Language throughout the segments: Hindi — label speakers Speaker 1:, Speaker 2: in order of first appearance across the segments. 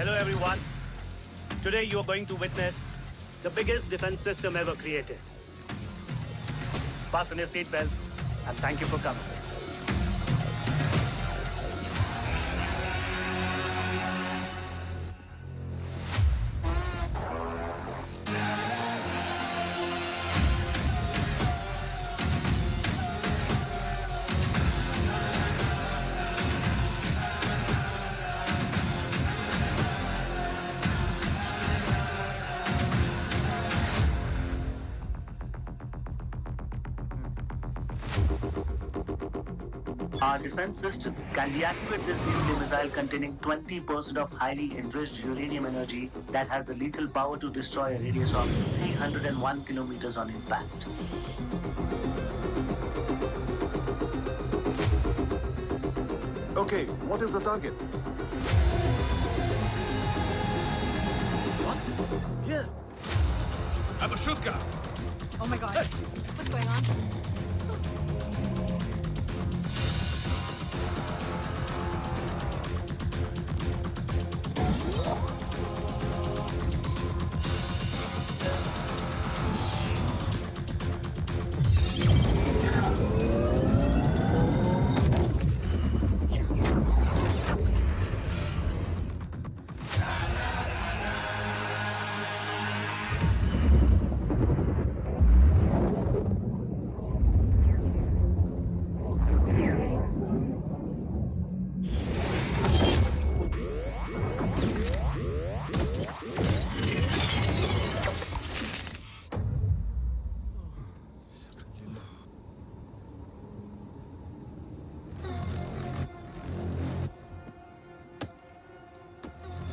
Speaker 1: Hello everyone. Today you are going to witness the biggest defense system ever created. Fasten your seatbelts and thank you for coming. Our defense system can deactivate this nuclear missile containing 20% of highly enriched uranium energy that has the lethal power to destroy a radius of 301 kilometers on impact.
Speaker 2: Okay, what is the target?
Speaker 1: What? Here.
Speaker 3: Abashuka!
Speaker 4: Oh my god. What's going on?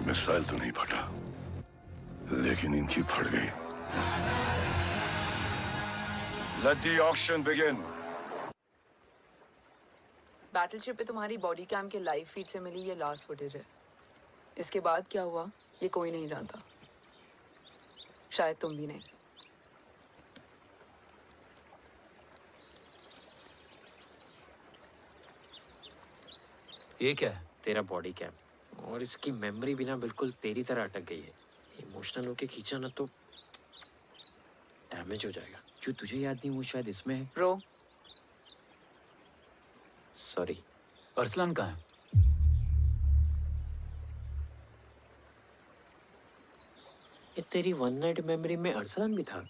Speaker 5: Missile तो नहीं फटा, लेकिन इनकी फट गई। Let the auction begin.
Speaker 6: Battleship पे तुम्हारी बॉडी कैम के लाइव फीड से मिली ये लास्ट फुटेज है। इसके बाद क्या हुआ ये कोई नहीं जानता, शायद तुम भी नहीं।
Speaker 7: ये क्या है? तेरा बॉडी कैम, और इसकी मेमोरी भी ना बिल्कुल तेरी तरह अटक गई है। इमोशनल होके खींचा ना तो डैमेज हो जाएगा। जो तुझे याद नहीं वो शायद इसमें है।
Speaker 6: Bro
Speaker 7: sorry. अरसलान कहाँ है? ये तेरी वन नाइट मेमोरी में अरसलान भी था?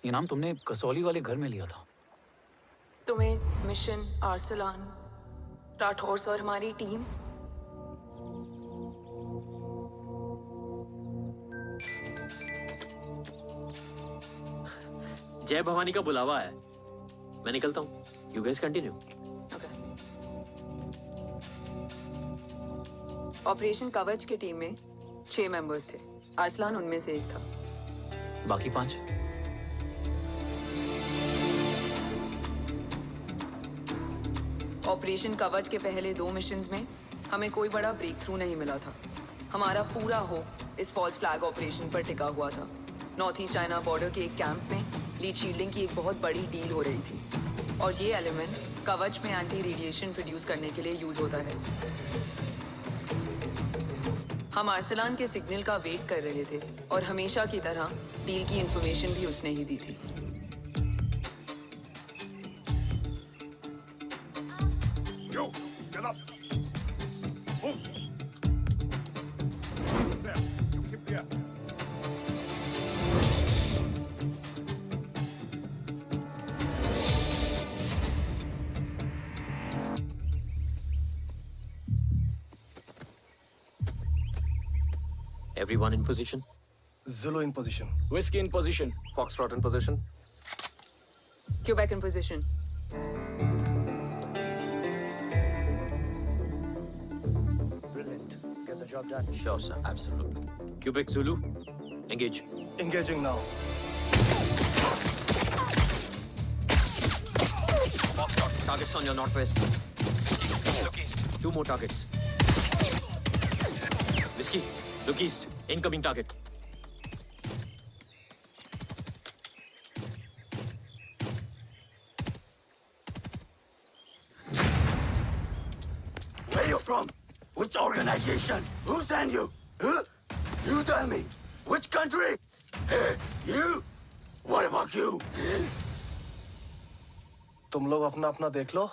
Speaker 8: ये नाम तुमने कसौली वाले घर में लिया था।
Speaker 6: तुम्हें मिशन, अरसलान, राठौर और हमारी टीम।
Speaker 7: जय भवानी का बुलावा है, मैं निकलता हूँ। You guys continue.
Speaker 6: ऑपरेशन कवच की टीम में 6 मेंबर्स थे, अरसलान उनमें से एक था।
Speaker 8: बाकी 5?
Speaker 6: ऑपरेशन कवच के पहले 2 मिशंस में हमें कोई बड़ा ब्रेक थ्रू नहीं मिला था। हमारा पूरा होप इस फॉल्स फ्लैग ऑपरेशन पर टिका हुआ था। नॉर्थ ईस्ट चाइना बॉर्डर के एक कैंप में लीड शील्डिंग की एक बहुत बड़ी डील हो रही थी, और ये एलिमेंट कवच में एंटी रेडिएशन प्रोड्यूस करने के लिए यूज होता है। हम अरसलान के सिग्नल का वेट कर रहे थे, और हमेशा की तरह डील की इंफॉर्मेशन भी उसने ही दी थी।
Speaker 5: Yo, get up. Move. There, you keep there.
Speaker 7: Everyone in position?
Speaker 2: Zulu in position.
Speaker 3: Whiskey in position.
Speaker 2: Foxtrot in position.
Speaker 6: Quebec in position.
Speaker 1: Brilliant. Get the job done.
Speaker 7: Sure, sir. Absolutely. Quebec Zulu, engage.
Speaker 2: Engaging now.
Speaker 7: Foxtrot, targets on your northwest. Look east. 2 more targets. Whiskey, look east. Incoming target.
Speaker 5: Where you from? Which organization? Who sent you? Huh? You tell me, which country? You? What about you?
Speaker 2: तुम लोग अपना अपना देख लो,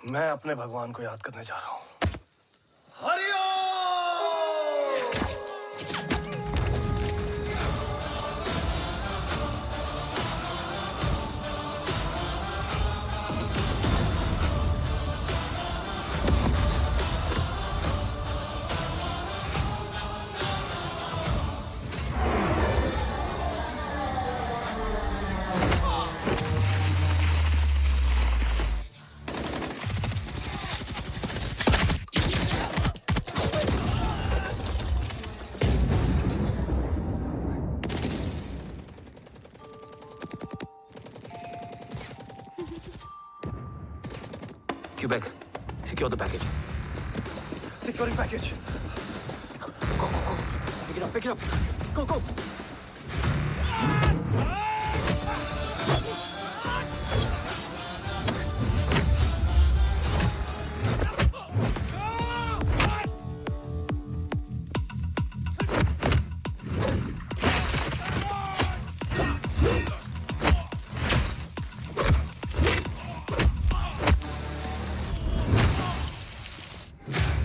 Speaker 2: मैं अपने भगवान को याद करने जा रहा हूँ। Hariom!
Speaker 8: Quebec, secure the package.
Speaker 2: Securing package.
Speaker 8: Go, go, go. Pick it up, pick it up. Go, go.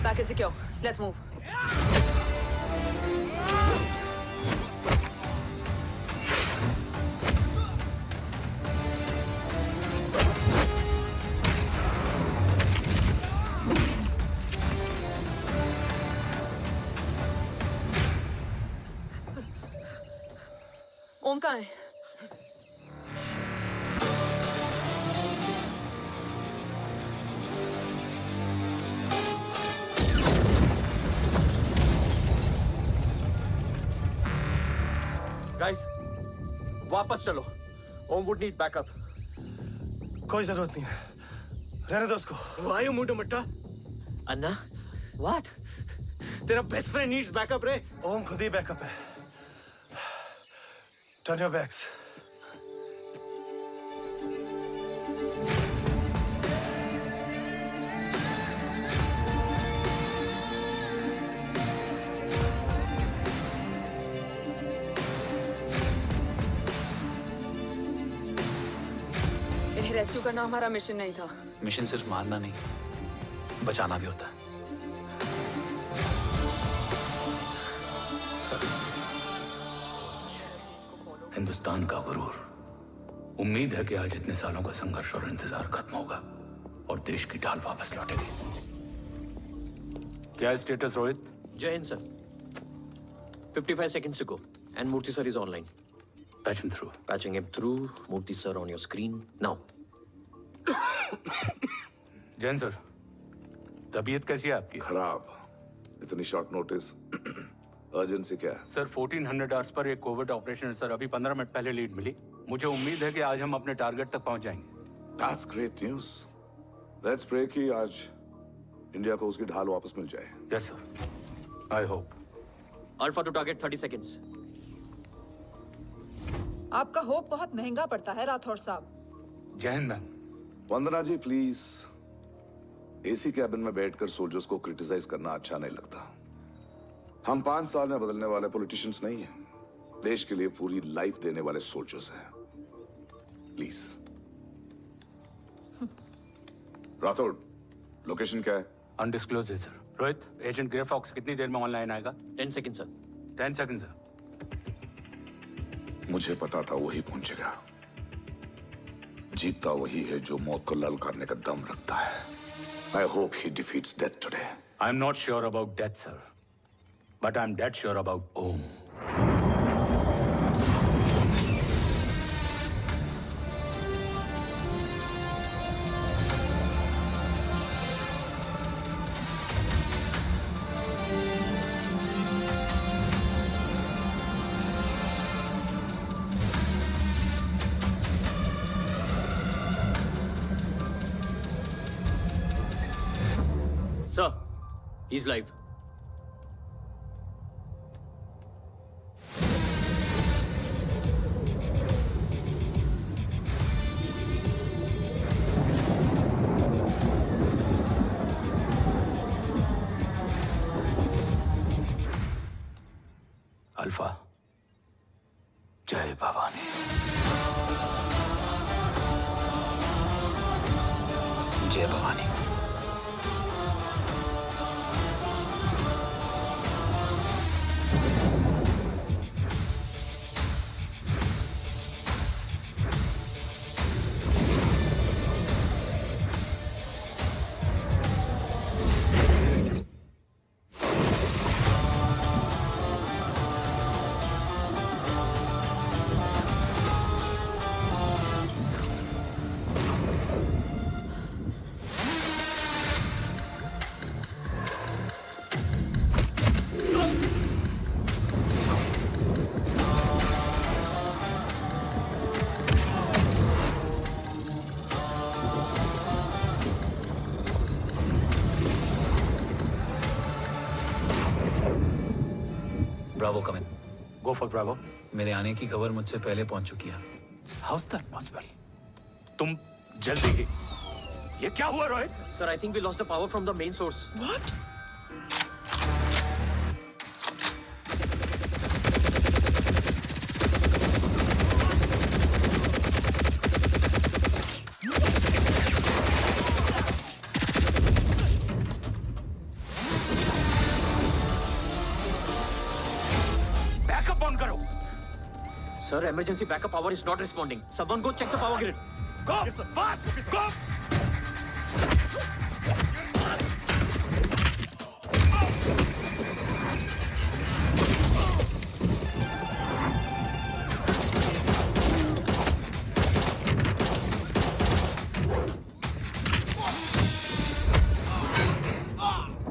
Speaker 6: Package secure. Let's move. ओम कहाँ है?
Speaker 3: Guys, वापस चलो. Om would need backup.
Speaker 2: कोई जरूरत नहीं है, रहने दो उसको।
Speaker 3: Why you moved to Mutta?
Speaker 7: Anna, what?
Speaker 3: तेरा best friend needs backup, रे.
Speaker 2: ओम खुद ही बैकअप है। Turn your backs.
Speaker 6: इन्हें रेस्क्यू करना हमारा मिशन नहीं था।
Speaker 8: मिशन सिर्फ मारना नहीं, बचाना भी होता है।
Speaker 5: हिंदुस्तान का गुरूर। उम्मीद है कि आज इतने सालों का संघर्ष और इंतजार खत्म होगा और देश की ढाल वापस लौटेगी। क्या है स्टेटस रोहित?
Speaker 7: जय Hind sir. 55 seconds to go and Murthy sir is online.
Speaker 5: Patch him through.
Speaker 7: Patching him through. Murthy sir on your screen now.
Speaker 5: Jain sir, तबीयत कैसी है आपकी?
Speaker 9: खराब। इतनी शॉर्ट नोटिस। अर्जेंसी क्या है?
Speaker 5: सर 1400 आवर्स पर एक कोविड ऑपरेशन है सर। अभी 15 मिनट पहले लीड मिली। मुझे उम्मीद है कि आज हम अपने टारगेट तक पहुंच जाएंगे।
Speaker 9: That's great news. Let's pray कि आज इंडिया को उसकी ढाल वापस मिल जाए।
Speaker 5: Yes sir. I hope.
Speaker 7: Alpha to target 30 seconds.
Speaker 10: आपका होप बहुत महंगा पड़ता है राठौर साहब।
Speaker 5: जय हिंद ma'am.
Speaker 9: Vandana ji please, AC cabin में बैठकर सोल्जर्स को क्रिटिसाइज करना अच्छा नहीं लगता। हम 5 साल में बदलने वाले पॉलिटिशियंस नहीं हैं, देश के लिए पूरी लाइफ देने वाले सोल्जर्स हैं। प्लीज। राठौड़, लोकेशन क्या है?
Speaker 5: अनडिस्क्लोज्ड है sir. Rohit, agent grey fox कितनी देर में ऑनलाइन आएगा?
Speaker 7: 10 seconds सर।
Speaker 5: 10 seconds sir.
Speaker 9: मुझे पता था वही पहुंचेगा। जीतता वही है जो मौत को ललकारने का दम रखता है। I hope he defeats death today.
Speaker 5: I'm not sure about death, sir. But I'm dead sure about Om.
Speaker 7: Sir, he's live.
Speaker 5: Alpha, जय भवानी। जय Bhavani. Bravo come in.
Speaker 3: Go for Bravo.
Speaker 5: मेरे आने की खबर मुझसे पहले पहुंच चुकी है।
Speaker 3: How is that possible? तुम जल्दी ही। ये क्या हुआ Rohit?
Speaker 7: Sir, I think we lost the power from the main source.
Speaker 10: What?
Speaker 3: Backup on करो।
Speaker 7: Sir, emergency backup power is not responding. Someone go check the power grid.
Speaker 3: Go! Fast! Go!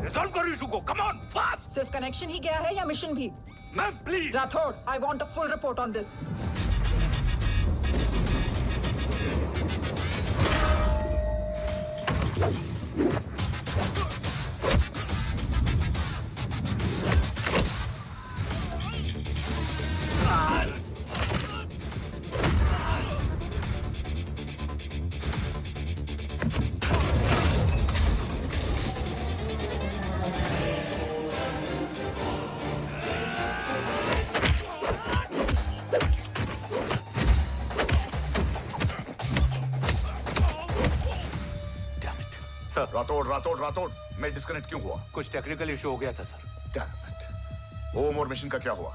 Speaker 3: Resolve करो इशू को। Come on, fast!
Speaker 10: सिर्फ कनेक्शन ही गया है या मिशन भी?
Speaker 3: Ma'am, please.
Speaker 10: Rathore, I want a full report on this.
Speaker 3: Sir,
Speaker 9: Rathore मैं डिस्कनेक्ट क्यों हुआ?
Speaker 3: कुछ टेक्निकल इशू हो गया था सर।
Speaker 9: Damn it. ओम और मिशन का क्या हुआ?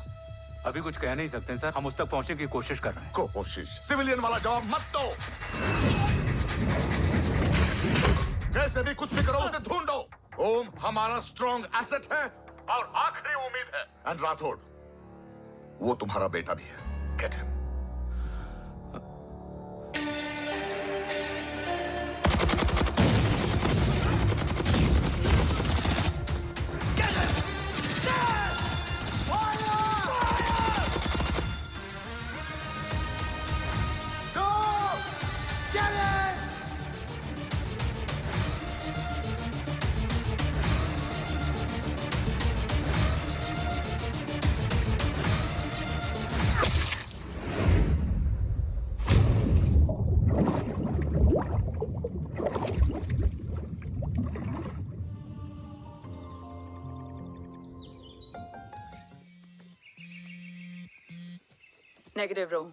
Speaker 3: अभी कुछ कह नहीं सकते सर। हम उस तक पहुंचने की कोशिश कर रहे हैं।
Speaker 9: कोशिश? सिविलियन वाला जवाब मत दो। कैसे भी कुछ भी करो, उसे ढूंढो। ओम हमारा स्ट्रॉन्ग एसेट है और आखिरी उम्मीद है। एंड राठौड़, वो तुम्हारा बेटा भी है। Get him.
Speaker 6: Negative row.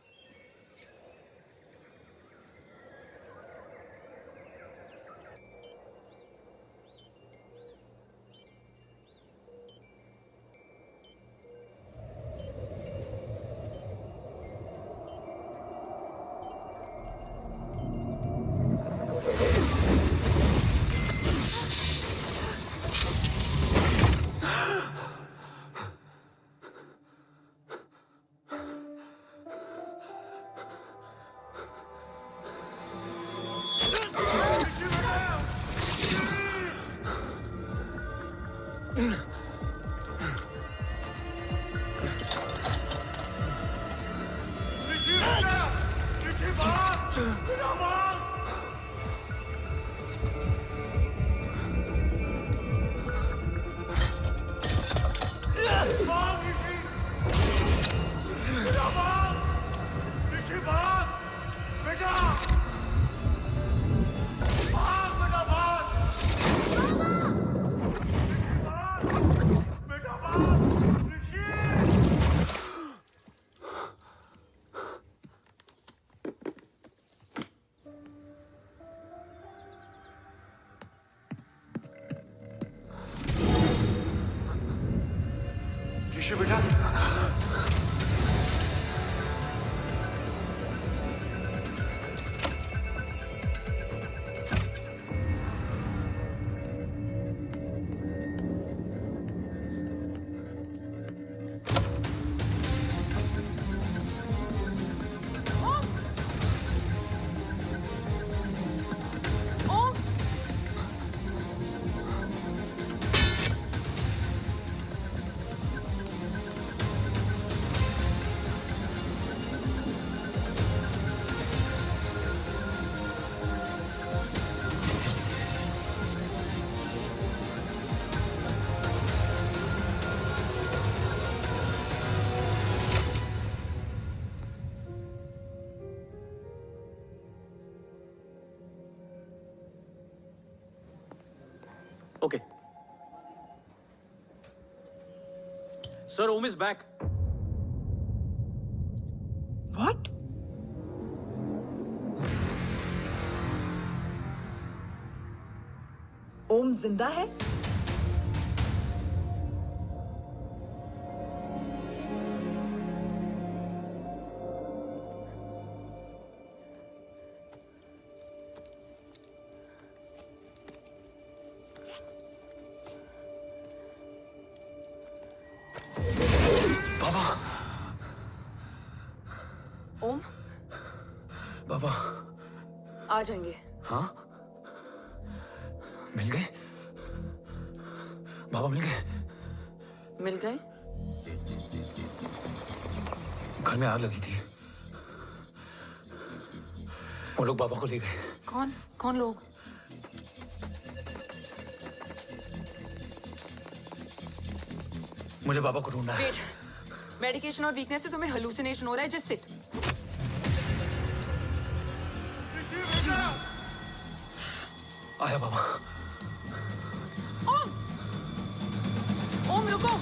Speaker 3: ऋषि बेटा,
Speaker 7: Okay. Sir, Om is back.
Speaker 10: What? ओम जिंदा है?
Speaker 6: ओम,
Speaker 2: बाबा
Speaker 6: आ जाएंगे।
Speaker 2: हाँ, मिल गए? बाबा मिल गए?
Speaker 6: मिल गए?
Speaker 2: घर में आग लगी थी, वो लोग बाबा को ले गए।
Speaker 6: कौन कौन लोग?
Speaker 2: मुझे बाबा को ढूंढना है।
Speaker 6: वेट, मेडिकेशन और वीकनेस से तुम्हें हेलुसिनेशन हो रहा है। Just sit.
Speaker 2: आया बाबा।
Speaker 6: ओम, ओम रुको।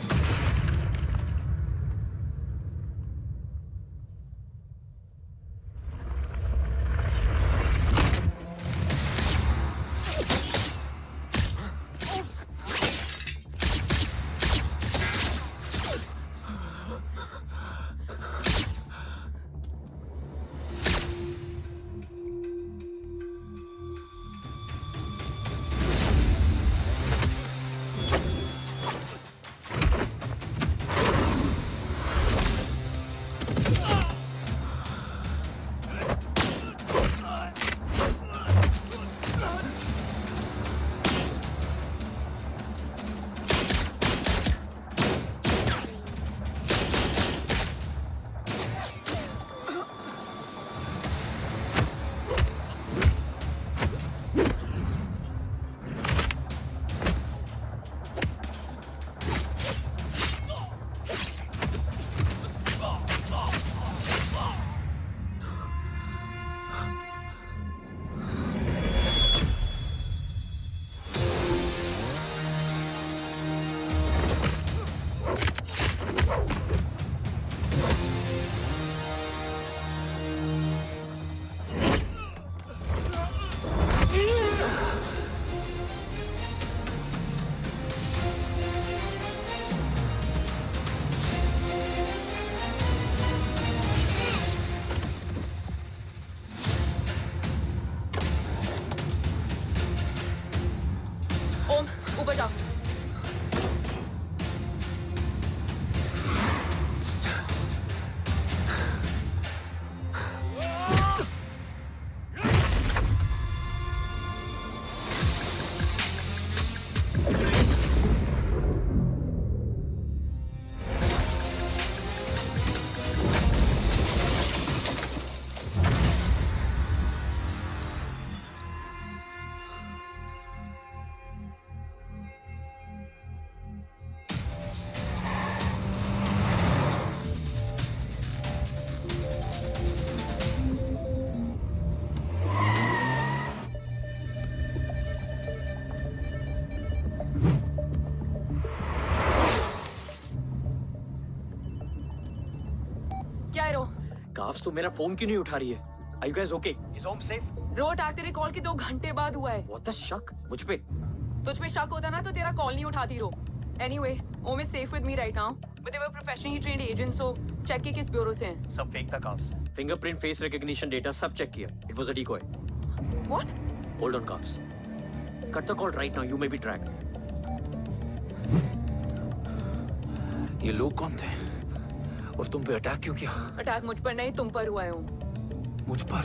Speaker 6: ऊपर जाओ।
Speaker 7: काफ्स तो मेरा फोन क्यों नहीं उठा रही है? Are you guys okay? Is Om safe?
Speaker 6: रो अटैक तेरे कॉल के 2 घंटे बाद हुआ है।
Speaker 7: What the शक? मुझ पे?
Speaker 6: तुझ पे शक होता ना तो तेरा कॉल नहीं उठाती रो। Anyway, Om is safe with me right now, but they were professionally trained agents, so check के किस ब्यूरो से हैं?
Speaker 2: सब फेक था carbs.
Speaker 7: Fingerprint, face recognition data सब चेक किया. It was a decoy.
Speaker 6: What?
Speaker 7: Hold on, Kaps. Cut the call right now. You may be tracked.
Speaker 5: ये लोग कौन थे? और तुम पे अटैक क्यों किया?
Speaker 6: अटैक मुझ पर नहीं, तुम पर हुआ है ओम.
Speaker 5: मुझ पर?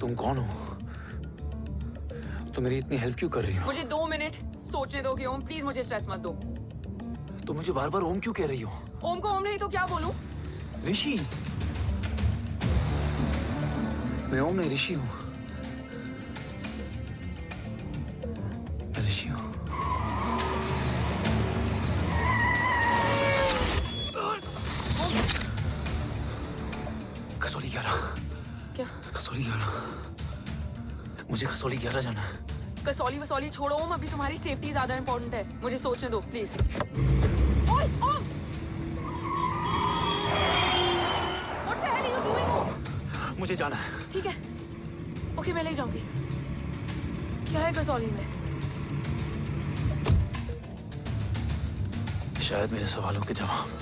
Speaker 5: तुम कौन हो? तुम मेरी इतनी हेल्प क्यों कर रही हो?
Speaker 6: मुझे 2 मिनट सोचने दोगे ओम? प्लीज मुझे स्ट्रेस मत दो.
Speaker 5: तुम मुझे बार बार ओम क्यों कह रही हो?
Speaker 6: ओम को ओम नहीं तो क्या बोलूं?
Speaker 5: ऋषि. मैं ओम नहीं, ऋषि हूं. मैं ऋषि हूं. कसौली 11.
Speaker 6: क्या?
Speaker 5: कसौली 11. मुझे कसौली 11 जाना है.
Speaker 6: कसौली वसौली छोड़ो ओम, अभी तुम्हारी सेफ्टी ज्यादा इंपॉर्टेंट है. मुझे सोचने दो प्लीज. ओए ओम! What the hell are you doing, ओम?
Speaker 5: मुझे जाना है.
Speaker 6: ठीक है. ओके, मैं ले जाऊंगी. क्या है कसौली में?
Speaker 5: शायद मेरे सवालों के जवाब.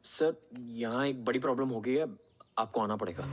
Speaker 7: सर, यहाँ एक बड़ी प्रॉब्लम हो गई है. आपको आना पड़ेगा.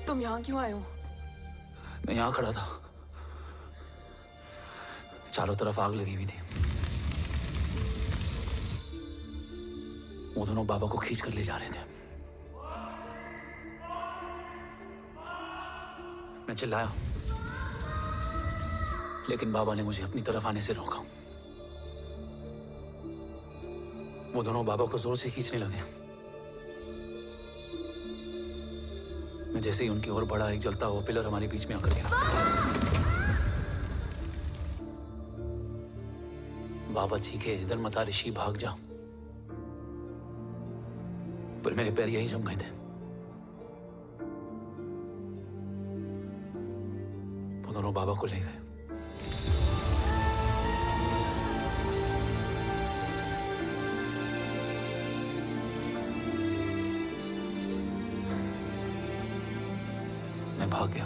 Speaker 6: तुम यहाँ क्यों आए हो?
Speaker 5: मैं यहाँ खड़ा था. चारों तरफ आग लगी हुई थी. वो दोनों बाबा को खींच कर ले जा रहे थे. मैं चिल्लाया, लेकिन बाबा ने मुझे अपनी तरफ आने से रोका. वो दोनों बाबा को जोर से खींचने लगे. मैं मैं जैसे ही उनकी ओर बढ़ा, एक जलता हुआ पिलर हमारे बीच में आकर गिरा। बाबा चीखे, इधर मत आ ऋषि, भाग जा। पर मेरे पैर यही जम गए थे। वो दोनों बाबा को ले गए। मैं भाग गया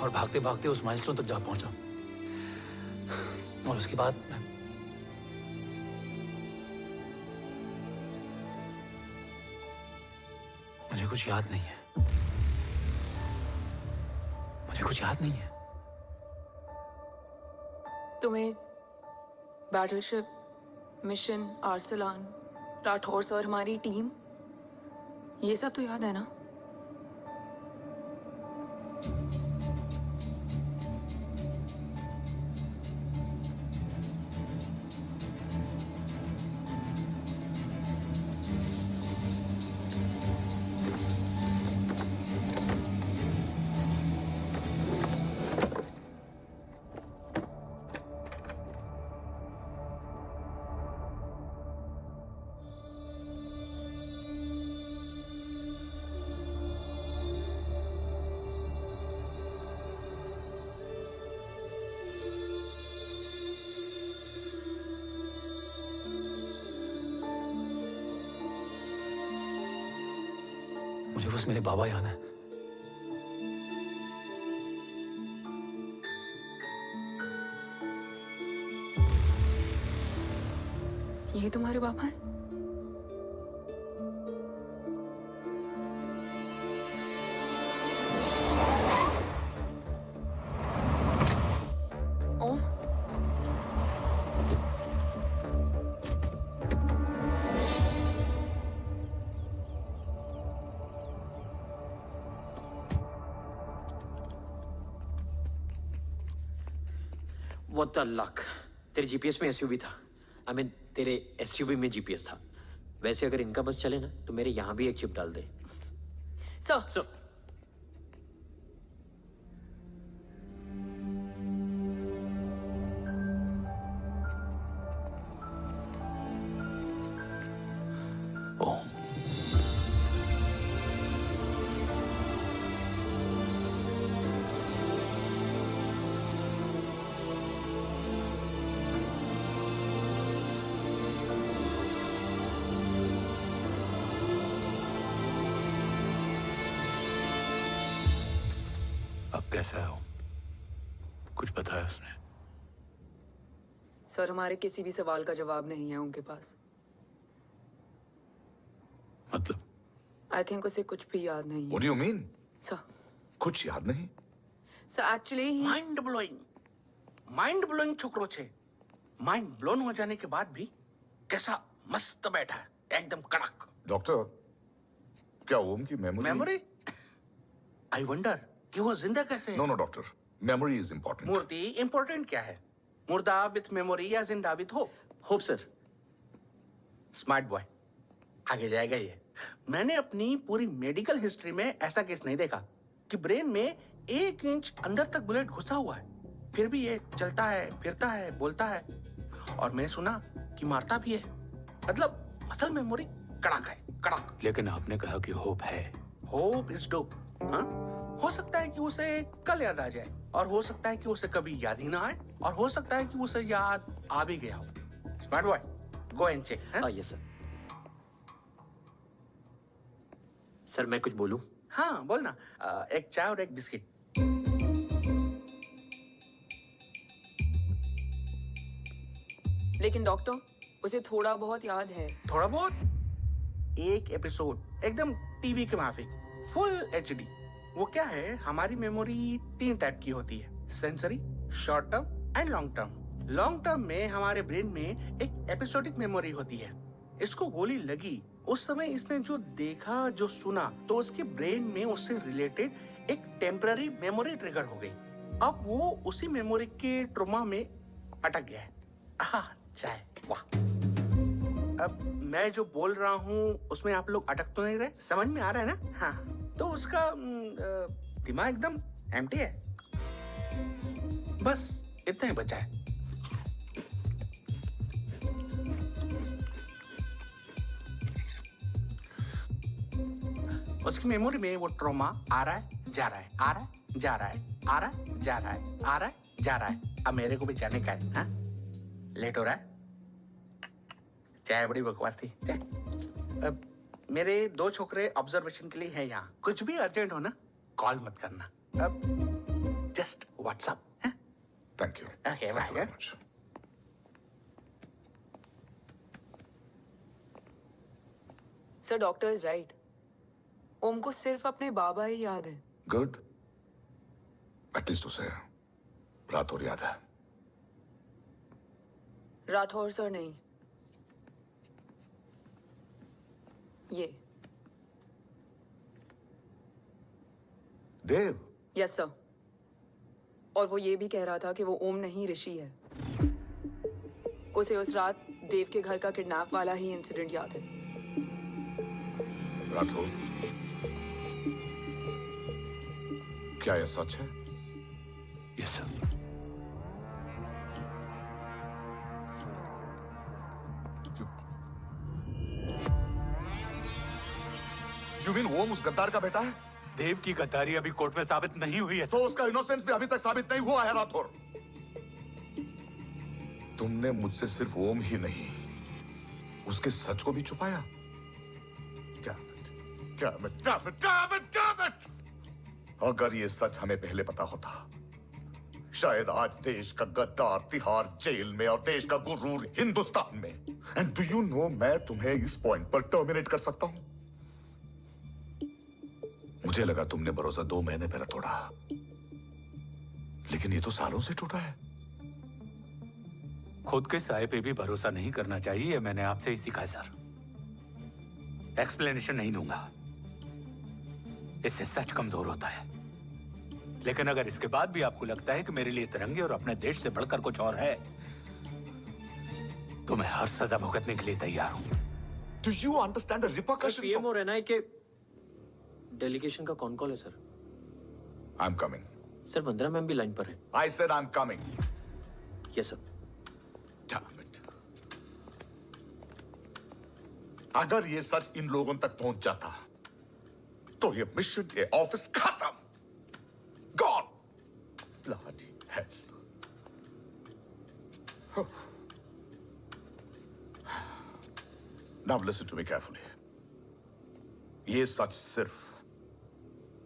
Speaker 5: और भागते भागते उस माइलस्टोन तक जा पहुंचा। और उसके बाद मुझे कुछ याद नहीं है। मुझे कुछ याद नहीं है।
Speaker 6: तुम्हें बैटलशिप, मिशन, आर्सलान, राठौर और हमारी टीम, ये सब तो याद है ना? मुझे बस मेरे बाबा याद है। ये तुम्हारे बाबा हैं? ओम,
Speaker 7: What the luck? तेरे जीपीएस में एसयूवी था। I mean, तेरे एसयूवी में जीपीएस था। वैसे अगर इनका बस चले ना तो मेरे यहां भी एक चिप डाल दे।
Speaker 6: सर।
Speaker 5: कैसा है वो? कुछ बताया उसने?
Speaker 6: सर, हमारे किसी भी सवाल का जवाब नहीं है उनके पास।
Speaker 5: मतलब?
Speaker 6: आई थिंक उसे कुछ भी याद नहीं है।
Speaker 9: What do you mean?
Speaker 6: Sir,
Speaker 9: कुछ याद नहीं?
Speaker 6: सर एक्चुअली
Speaker 3: माइंड ब्लोइंग छोकरो छे। माइंड ब्लोन हो जाने के बाद भी कैसा मस्त बैठा है, एकदम कड़क।
Speaker 9: डॉक्टर, क्या ओम की
Speaker 3: मेमोरी? आई वंडर कि वो जिंदा कैसे है?
Speaker 9: No doctor, memory is important.
Speaker 3: मूर्ति इंपॉर्टेंट क्या है? मुर्दा विथ मेमोरी या जिंदा with hope?
Speaker 7: Hope sir.
Speaker 3: Smart boy, आगे जाएगा ये। मैंने अपनी पूरी मेडिकल हिस्ट्री में ऐसा केस नहीं देखा कि ब्रेन में 1 इंच अंदर तक बुलेट घुसा हुआ है, फिर भी ये चलता है, फिरता है, बोलता है, और मैंने सुना कि मारता भी है। मतलब असल मेमोरी कड़क है, कड़क।
Speaker 5: लेकिन आपने कहा कि होप है।
Speaker 3: Hope is dope. हाँ, हो सकता है कि उसे कल याद आ जाए, और हो सकता है कि उसे कभी याद ही ना आए, और हो सकता है कि उसे याद आ भी गया हो। Smart boy, go and check.
Speaker 7: Yes sir. Sir मैं कुछ बोलूं?
Speaker 3: हाँ बोल ना। एक चाय और एक बिस्किट।
Speaker 6: लेकिन डॉक्टर, उसे थोड़ा बहुत याद है।
Speaker 3: थोड़ा बहुत? एक एपिसोड एकदम टीवी के माफिक, फुल एचडी। वो क्या है, हमारी मेमोरी 3 टाइप की होती है, sensory, short term and long term. Long term में हमारे ब्रेन में एक एपिसोडिक मेमोरी होती है। इसको गोली लगी, उस समय इसने जो देखा, जो सुना, तो उसके ब्रेन में उससे रिलेटेड एक टेम्पररी मेमोरी ट्रिगर हो गई। अब वो उसी मेमोरी के ट्रॉमा में अटक गया है। चाय, वाह। अब मैं जो बोल रहा हूँ उसमें आप लोग अटक तो नहीं रहे? समझ में आ रहा है ना? हाँ, तो उसका दिमाग एकदम एम्प्टी है। बस इतना ही बचा है। उसकी मेमोरी में वो ट्रॉमा आ रहा है, जा रहा है, आ रहा है, जा रहा है, आ रहा है, जा रहा है, आ रहा है, जा रहा है। अब मेरे को भी जाने का है। हाँ, लेट हो रहा है। चाय बड़ी बकवास थी। अब मेरे 2 छोकरे ऑब्जर्वेशन के लिए हैं यहाँ। कुछ भी अर्जेंट हो ना, कॉल मत करना। अब just WhatsApp.
Speaker 9: Thank you.
Speaker 3: Okay, bye.
Speaker 6: Sir, doctor is right. Om को सिर्फ अपने बाबा ही याद है।
Speaker 9: गुड। एटलीस्ट उसे राठौर याद है।
Speaker 6: राठौर सर नहीं, ये
Speaker 9: देव।
Speaker 6: Yes sir. और वो ये भी कह रहा था कि वो ओम नहीं, ऋषि है। उसे उस रात देव के घर का किडनैप वाला ही इंसिडेंट याद है।
Speaker 9: राठौर, क्या यह सच है?
Speaker 5: Yes sir.
Speaker 9: यू मीन ओम उस गद्दार का बेटा है?
Speaker 5: देव की गद्दारी अभी कोर्ट में साबित नहीं हुई है।
Speaker 9: तो उसका इनोसेंस भी अभी तक साबित नहीं हुआ है राठौर। तुमने मुझसे सिर्फ ओम ही नहीं, उसके सच को भी छुपाया। Damn it! अगर ये सच हमें पहले पता होता, शायद आज देश का गद्दार तिहाड़ जेल में और देश का गुरूर हिंदुस्तान में। एंड डू यू नो, मैं तुम्हें इस पॉइंट पर टर्मिनेट कर सकता हूं। मुझे लगा तुमने भरोसा 2 महीने पहले तोड़ा, लेकिन ये तो सालों से टूटा है।
Speaker 5: खुद के साये पे भी भरोसा नहीं करना चाहिए, मैंने आपसे ही सीखा है सर। एक्सप्लेनेशन नहीं दूंगा, इससे सच कमजोर होता है। लेकिन अगर इसके बाद भी आपको लगता है कि मेरे लिए तिरंगे और अपने देश से बढ़कर कुछ और है, तो मैं हर सजा भुगतने के लिए तैयार हूं।
Speaker 9: Do you understand the repercussions?
Speaker 7: PM और एनआई के डेलीगेशन का कौन कॉल है sir?
Speaker 9: I'm coming.
Speaker 7: Sir, 15 ma'am भी लाइन पर है।
Speaker 9: I said I'm coming.
Speaker 7: Yes sir.
Speaker 9: Damn it. अगर ये सच इन लोगों तक पहुंच जाता, तो ये मिशन, ये ऑफिस खत्म। Gone. Bloody hell. Now listen to me carefully. ये सच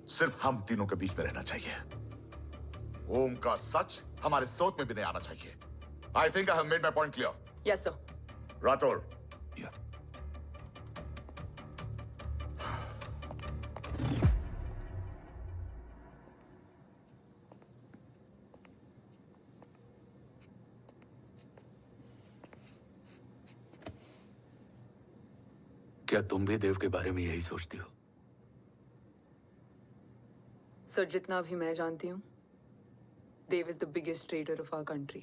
Speaker 9: सिर्फ हम तीनों के बीच में रहना चाहिए। ओम का सच हमारे सोच में भी नहीं आना चाहिए। I think I have made my point clear.
Speaker 6: Yes sir.
Speaker 9: Rathore.
Speaker 5: Yeah. क्या तुम भी देव के बारे में यही सोचती हो?
Speaker 6: सर, जितना भी मैं जानती हूँ, Dev is the biggest trader of our country.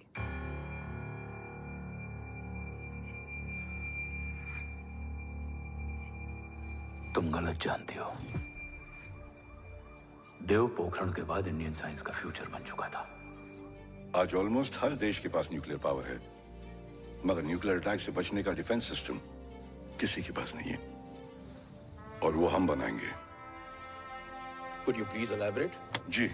Speaker 5: तुम गलत जानती हो। देव पोखरण के बाद इंडियन साइंस का फ्यूचर बन चुका था।
Speaker 11: आज ऑलमोस्ट हर देश के पास न्यूक्लियर पावर है, मगर न्यूक्लियर अटैक से बचने का डिफेंस सिस्टम किसी के पास नहीं है, और वो हम बनाएंगे।
Speaker 12: Could you please elaborate?
Speaker 11: जी,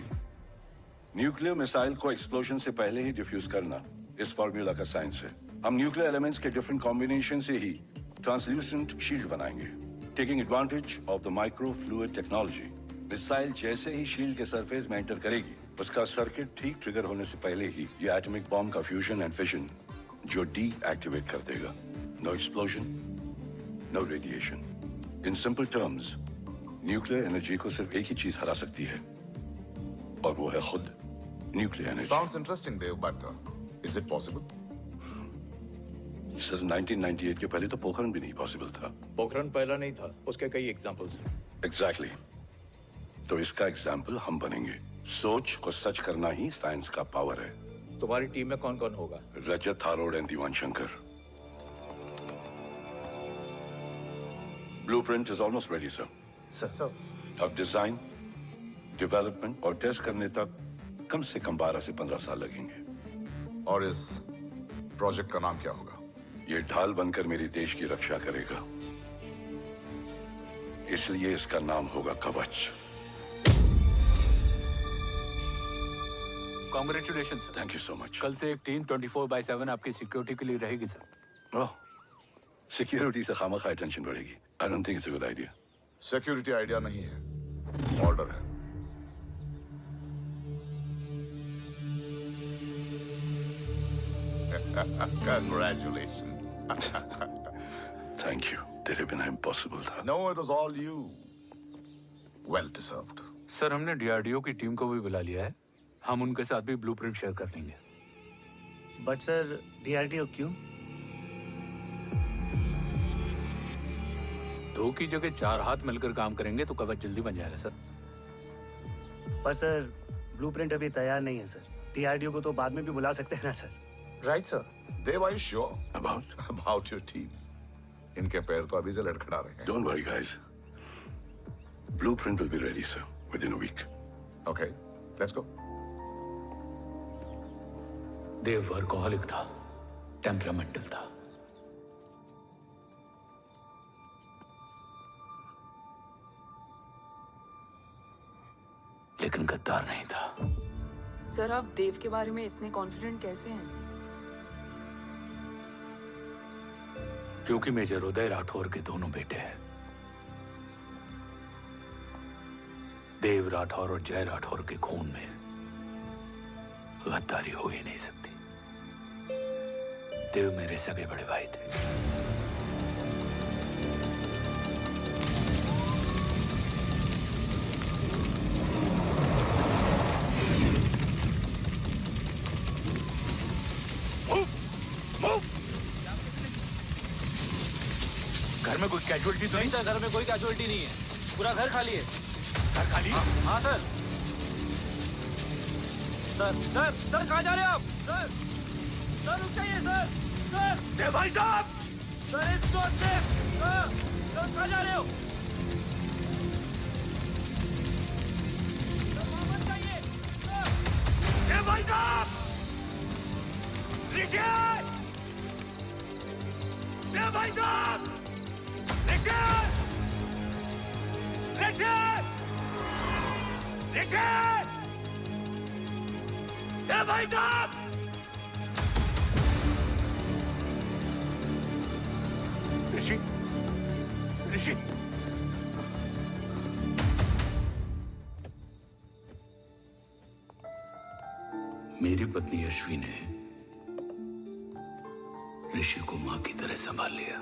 Speaker 11: न्यूक्लियर मिसाइल को एक्सप्लोजन से पहले ही डिफ्यूज करना इस फॉर्मूला का साइंस है। हम न्यूक्लियर एलिमेंट्स के डिफरेंट कॉम्बिनेशन से ही ट्रांसल्यूसेंट शील्ड बनाएंगे, taking advantage of the micro fluid technology. Missile जैसे ही शील्ड के सरफेस में एंटर करेगी, उसका सर्किट ठीक ट्रिगर होने से पहले ही ये एटॉमिक बॉम्ब का फ्यूजन एंड फिशन जो डीएक्टिवेट कर देगा। No explosion, no radiation. In simple terms, nuclear energy को सिर्फ एक ही चीज हरा सकती है, और वो है खुद nuclear energy.
Speaker 9: Sounds interesting, Dev, but is it possible?
Speaker 11: Sir, 1998 के पहले तो पोखरण भी नहीं पॉसिबल था।
Speaker 12: पोखरण पहला नहीं था, उसके कई एग्जांपल्स हैं।
Speaker 11: एग्जैक्टली। तो इसका एग्जाम्पल हम बनेंगे। सोच को सच करना ही साइंस का पावर है।
Speaker 12: तुम्हारी टीम में कौन कौन होगा?
Speaker 11: रजत, थारोड and Diwan Shankar. Blueprint is almost ready sir.
Speaker 2: Sir
Speaker 11: अब डिजाइन, डेवलपमेंट और टेस्ट करने तक कम से कम 12 से 15 साल लगेंगे।
Speaker 9: और इस प्रोजेक्ट का नाम क्या होगा?
Speaker 11: ये ढाल बनकर मेरे देश की रक्षा करेगा, इसलिए इसका नाम होगा कवच।
Speaker 5: Congratulation sir.
Speaker 11: Thank you so much.
Speaker 5: कल से एक टीम 24/7 आपकी सिक्योरिटी के लिए रहेगी सर।
Speaker 11: ओह, सिक्योरिटी से खामखा टेंशन बढ़ेगी। I don't think it's a good idea.
Speaker 9: Security idea नहीं है, ऑर्डर है। Congratulations.
Speaker 11: Thank you. तेरे बिना impossible था।
Speaker 9: No, it was all you. Well deserved.
Speaker 5: Sir हमने डीआरडीओ की टीम को भी बुला लिया है, हम उनके साथ भी ब्लूप्रिंट शेयर कर लेंगे।
Speaker 1: बट सर डीआरडीओ क्यों?
Speaker 5: 2 की जगह 4 हाथ मिलकर काम करेंगे तो कवच जल्दी बन जाएगा सर।
Speaker 1: पर सर ब्लूप्रिंट अभी तैयार नहीं है सर। डीआरडीओ को तो बाद में भी बुला सकते हैं ना sir.
Speaker 2: Right sir.
Speaker 9: Dave, are you sure about your team? इनके पैर तो अभी से लड़खड़ा रहे हैं।
Speaker 11: Don't worry, guys. Blueprint will be ready, sir, within a week.
Speaker 9: Okay, let's go.
Speaker 5: Dev workaholic था, टेम्परामेंटल था। लेकिन गद्दार नहीं था।
Speaker 6: सर आप देव के बारे में इतने कॉन्फिडेंट कैसे हैं?
Speaker 5: क्योंकि मेजर उदय राठौर के दोनों बेटे हैं। देव राठौर और जय राठौर के खून में गद्दारी हो ही नहीं सकती। देव मेरे सगे बड़े भाई थे। घर में कोई कैजुअलिटी तो नहीं?
Speaker 2: सर घर में कोई कैजुअलिटी नहीं है, पूरा घर खाली है।
Speaker 5: घर खाली?
Speaker 2: हाँ सर। सर कहाँ जा रहे हो आप? सर रुक जाइए सर।
Speaker 5: भाई साहब!
Speaker 2: सर इस रोड से। सर कहाँ जा रहे हो? सर वापस जाइए। सर
Speaker 5: भाई साहब! ऋषि! भाई साहब! ऋषि! भाई साहब! ऋषि! मेरी पत्नी अश्वी ने ऋषि को मां की तरह संभाल लिया।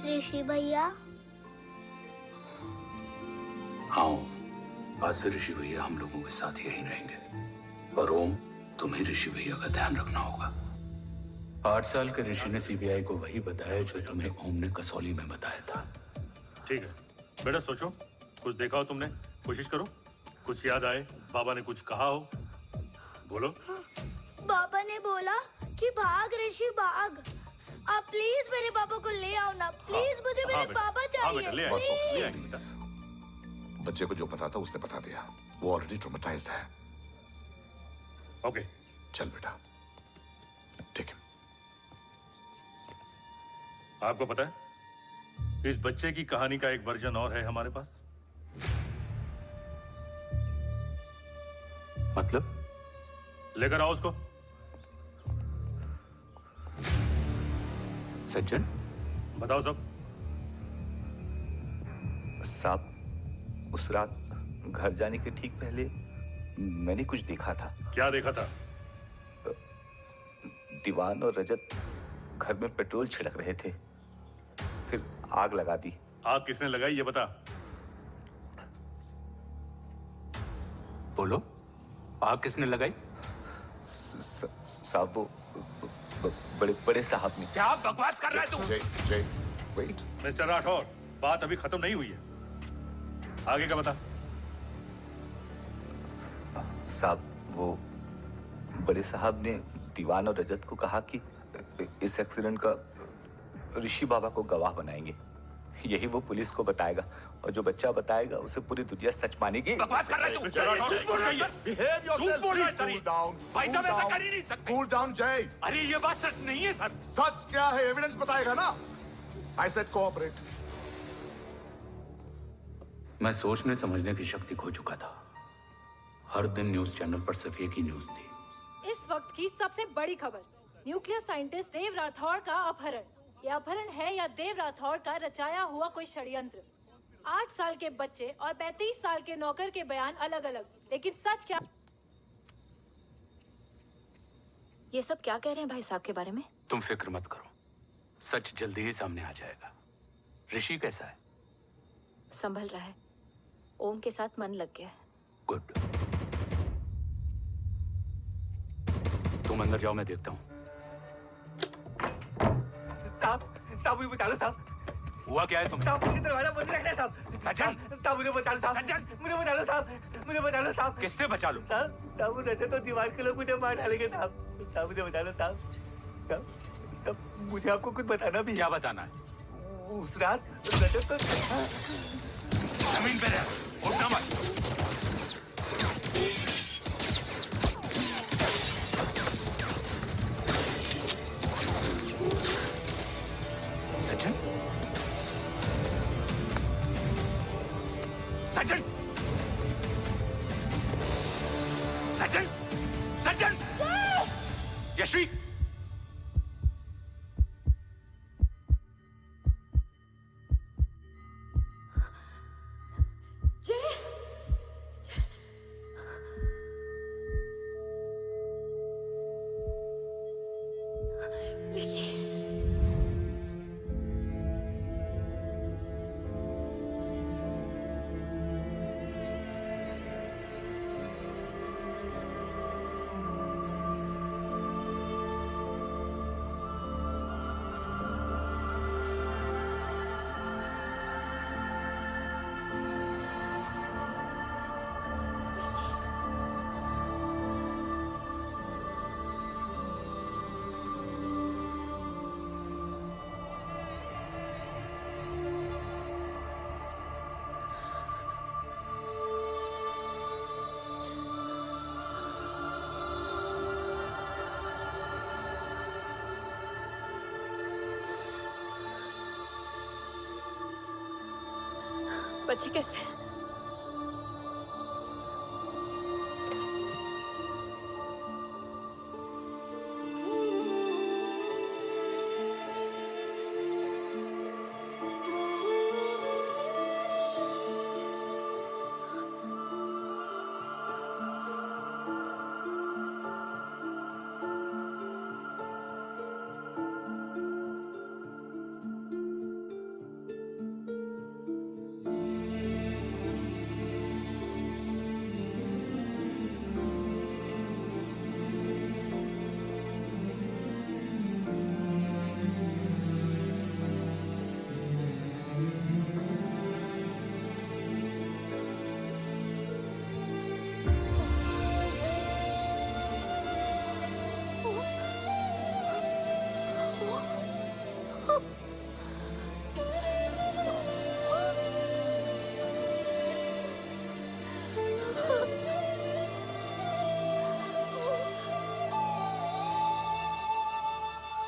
Speaker 13: ऋषि भैया।
Speaker 5: हाँ, आज से ऋषि भैया हम लोगों के साथ यहीं रहेंगे। और ओम, तुम्हें ऋषि भैया का ध्यान रखना होगा। 8 साल के ऋषि ने सीबीआई को वही बताया जो तुम्हें ओम ने कसौली में बताया था।
Speaker 14: ठीक है बेटा, सोचो, कुछ देखा हो तुमने, कोशिश करो, कुछ याद आए, बाबा ने कुछ कहा हो, बोलो।
Speaker 13: बाबा ने बोला कि भाग ऋषि भाग। आप प्लीज मेरे पापा को ले आओ ना, प्लीज। मुझे मेरे पापा चाहिए।
Speaker 9: प्लीज। बच्चे को जो पता था उसने बता दिया, वो ऑलरेडी ट्रॉमेटाइज्ड है।
Speaker 14: ओके
Speaker 9: चल बेटा, ठीक है।
Speaker 14: आपको पता है इस बच्चे की कहानी का एक वर्जन और है हमारे पास।
Speaker 5: मतलब?
Speaker 14: लेकर आओ उसको।
Speaker 5: सज्जन,
Speaker 14: बताओ सब।
Speaker 15: साहब, उस रात घर जाने के ठीक पहले मैंने कुछ देखा था।
Speaker 14: क्या देखा था?
Speaker 15: दीवान और रजत घर में पेट्रोल छिड़क रहे थे, फिर आग लगा दी।
Speaker 14: आग किसने लगाई ये बता।
Speaker 5: बोलो, आग किसने लगाई?
Speaker 15: साहब वो बड़े बड़े साहब ने।
Speaker 5: क्या बकवास कर रहा है तू?
Speaker 9: जय, वेट।
Speaker 14: मिस्टर राठौर, बात अभी खत्म नहीं हुई है। आगे का बता।
Speaker 15: साहब, वो बड़े साहब ने दीवान और रजत को कहा कि इस एक्सीडेंट का ऋषि बाबा को गवाह बनाएंगे। यही वो पुलिस को बताएगा और जो बच्चा बताएगा उसे पूरी दुनिया सच मानेगी।
Speaker 16: बकवास कर रहा है तू। झूठ बोल रहा है।
Speaker 9: Behave yourself.
Speaker 16: झूठ बोल रहा है सर।
Speaker 9: Cool down.
Speaker 16: भाई साहब ऐसा कर ही नहीं सकते।
Speaker 9: Cool down, Jay.
Speaker 16: अरे ये बात सच नहीं है सर।
Speaker 9: सच क्या है? एविडेंस बताएगा ना। I said cooperate.
Speaker 5: मैं सोचने समझने की शक्ति खो चुका था। हर दिन न्यूज चैनल पर सिर्फ एक ही न्यूज थी।
Speaker 10: इस वक्त की सबसे बड़ी खबर, न्यूक्लियर साइंटिस्ट देव राठौड़ का अपहरण। यह अपहरण है या देव राठौड़ का रचाया हुआ कोई षड्यंत्र। 8 साल के बच्चे और 35 साल के नौकर के बयान अलग अलग, लेकिन सच क्या?
Speaker 17: ये सब क्या कह रहे हैं भाई साहब के बारे में?
Speaker 5: तुम फिक्र मत करो, सच जल्दी ही सामने आ जाएगा। ऋषि कैसा है?
Speaker 17: संभल रहा है। ओम के साथ मन लग गया है।
Speaker 5: गुड। तुम अंदर जाओ, मैं देखता हूँ।
Speaker 16: साहब मुझे बचा लो साहब।
Speaker 5: हुआ क्या है तुम्हें?
Speaker 16: साहब मुझे दरवाजा बंद रखना है साहब।
Speaker 5: सज्जन,
Speaker 16: साहब मुझे बचा लो साहब। मुझे बचा लो साहब। मुझे बचा लो साहब।
Speaker 5: किससे बचा लो?
Speaker 16: साहब वो रजत तो दीवार के लोग मुझे मार डालेंगे साहब। साहब मुझे बचा लो साहब। साहब मुझे आपको कुछ बताना भी।
Speaker 5: क्या बताना है?
Speaker 16: उस रात रजत तो
Speaker 5: जमीन पे रह, उठना मत। सज्जन, सज्जन, सज्जन, सज्जन, यश्वी,
Speaker 17: बच्चे कैसे हैं?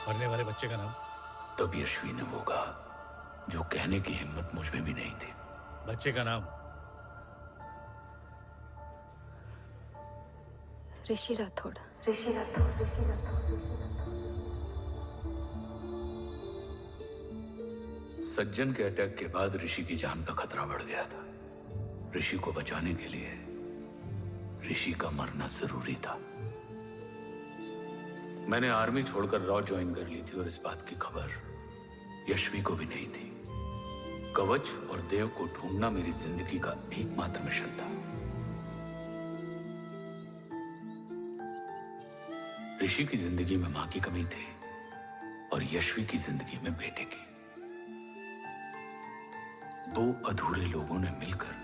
Speaker 14: मरने वाले बच्चे का नाम?
Speaker 5: तब यश्वी ने वो कहा जो कहने की हिम्मत मुझ में भी नहीं थी।
Speaker 14: बच्चे का नाम?
Speaker 17: ऋषि राठौड़।
Speaker 5: सज्जन के अटैक के बाद ऋषि की जान का खतरा बढ़ गया था। ऋषि को बचाने के लिए ऋषि का मरना जरूरी था। मैंने आर्मी छोड़कर रॉ ज्वाइन कर ली थी और इस बात की खबर यश्वी को भी नहीं थी। कवच और देव को ढूंढना मेरी जिंदगी का एकमात्र मिशन था। ऋषि की जिंदगी में मां की कमी थी और यश्वी की जिंदगी में बेटे की। दो अधूरे लोगों ने मिलकर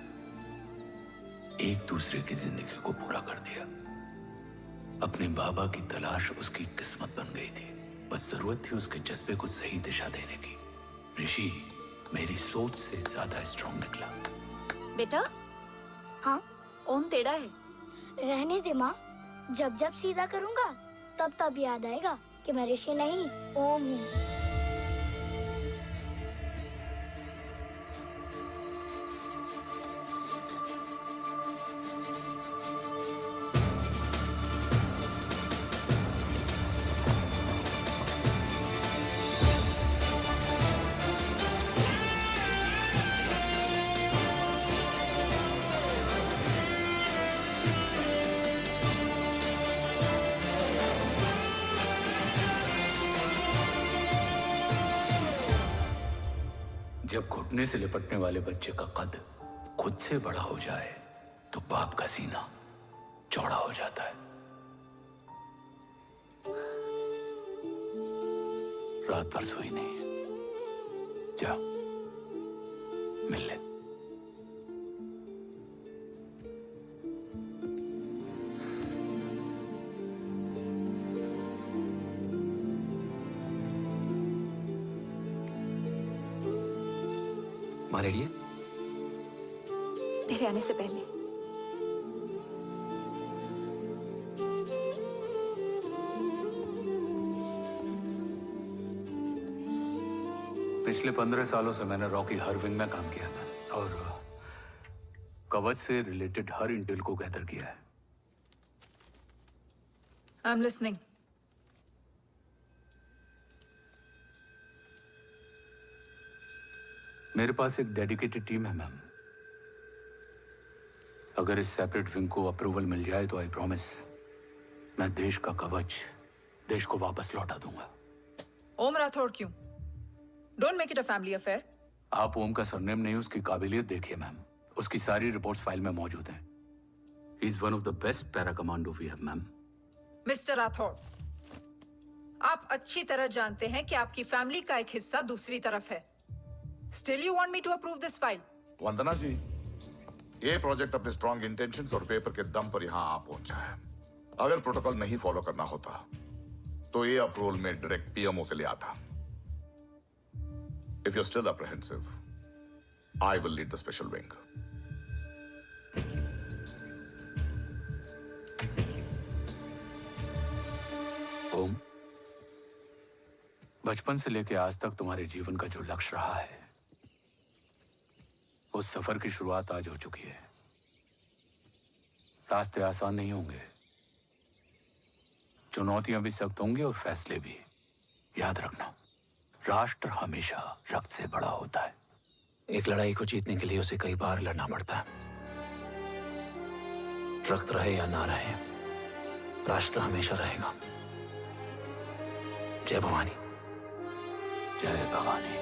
Speaker 5: एक दूसरे की जिंदगी को पूरा कर दिया। अपने बाबा की तलाश उसकी किस्मत बन गई थी, बस जरूरत थी उसके जज्बे को सही दिशा देने की। ऋषि मेरी सोच से ज्यादा स्ट्रांग निकला।
Speaker 17: बेटा,
Speaker 13: हाँ
Speaker 17: ओम टेढ़ा है।
Speaker 13: रहने दे माँ, जब जब सीधा करूँगा तब तब याद आएगा कि मैं ऋषि नहीं ओम हूँ।
Speaker 5: जब घुटने से लिपटने वाले बच्चे का कद खुद से बड़ा हो जाए तो बाप का सीना चौड़ा हो जाता है। रात भर सोई नहीं है, जा मिल ले।
Speaker 7: माँ रेडी है?
Speaker 17: तेरे आने से पहले।
Speaker 5: पिछले 15 सालों से मैंने रॉकी हर विंग में काम किया है और कवच से रिलेटेड हर इंटेल को गैदर किया है।
Speaker 4: I'm listening.
Speaker 5: मेरे पास एक डेडिकेटेड टीम है मैम। अगर इस सेपरेट विंग को अप्रूवल मिल जाए तो आई प्रॉमिस मैं देश का कवच देश को वापस लौटा दूंगा।
Speaker 4: ओम राठौड़ क्यों? Don't make it a family affair.
Speaker 5: आप ओम का सरनेम नहीं, उसकी काबिलियत देखिए मैम। उसकी सारी रिपोर्ट्स फाइल में मौजूद हैं। He is one of the best para commando we have, ma'am.
Speaker 4: Mister Rathore, आप अच्छी तरह जानते हैं कि आपकी फैमिली का एक हिस्सा दूसरी तरफ है। Still you want me to approve this file?
Speaker 9: वंदना जी, ये प्रोजेक्ट अपने स्ट्रॉन्ग इंटेंशंस और पेपर के दम पर यहां आ पहुंचा है। अगर प्रोटोकॉल नहीं फॉलो करना होता तो ये अप्रूवल में डायरेक्ट पीएमओ से ले आता। If you're still apprehensive, I will lead the special wing.
Speaker 5: ओम, बचपन से लेकर आज तक तुम्हारे जीवन का जो लक्ष्य रहा है, उस सफर की शुरुआत आज हो चुकी है। रास्ते आसान नहीं होंगे, चुनौतियां भी सख्त होंगी और फैसले भी। याद रखना, राष्ट्र हमेशा रक्त से बड़ा होता है।
Speaker 7: एक लड़ाई को जीतने के लिए उसे कई बार लड़ना पड़ता है। रक्त रहे या ना रहे, राष्ट्र हमेशा रहेगा। जय भवानी।
Speaker 5: जय भवानी।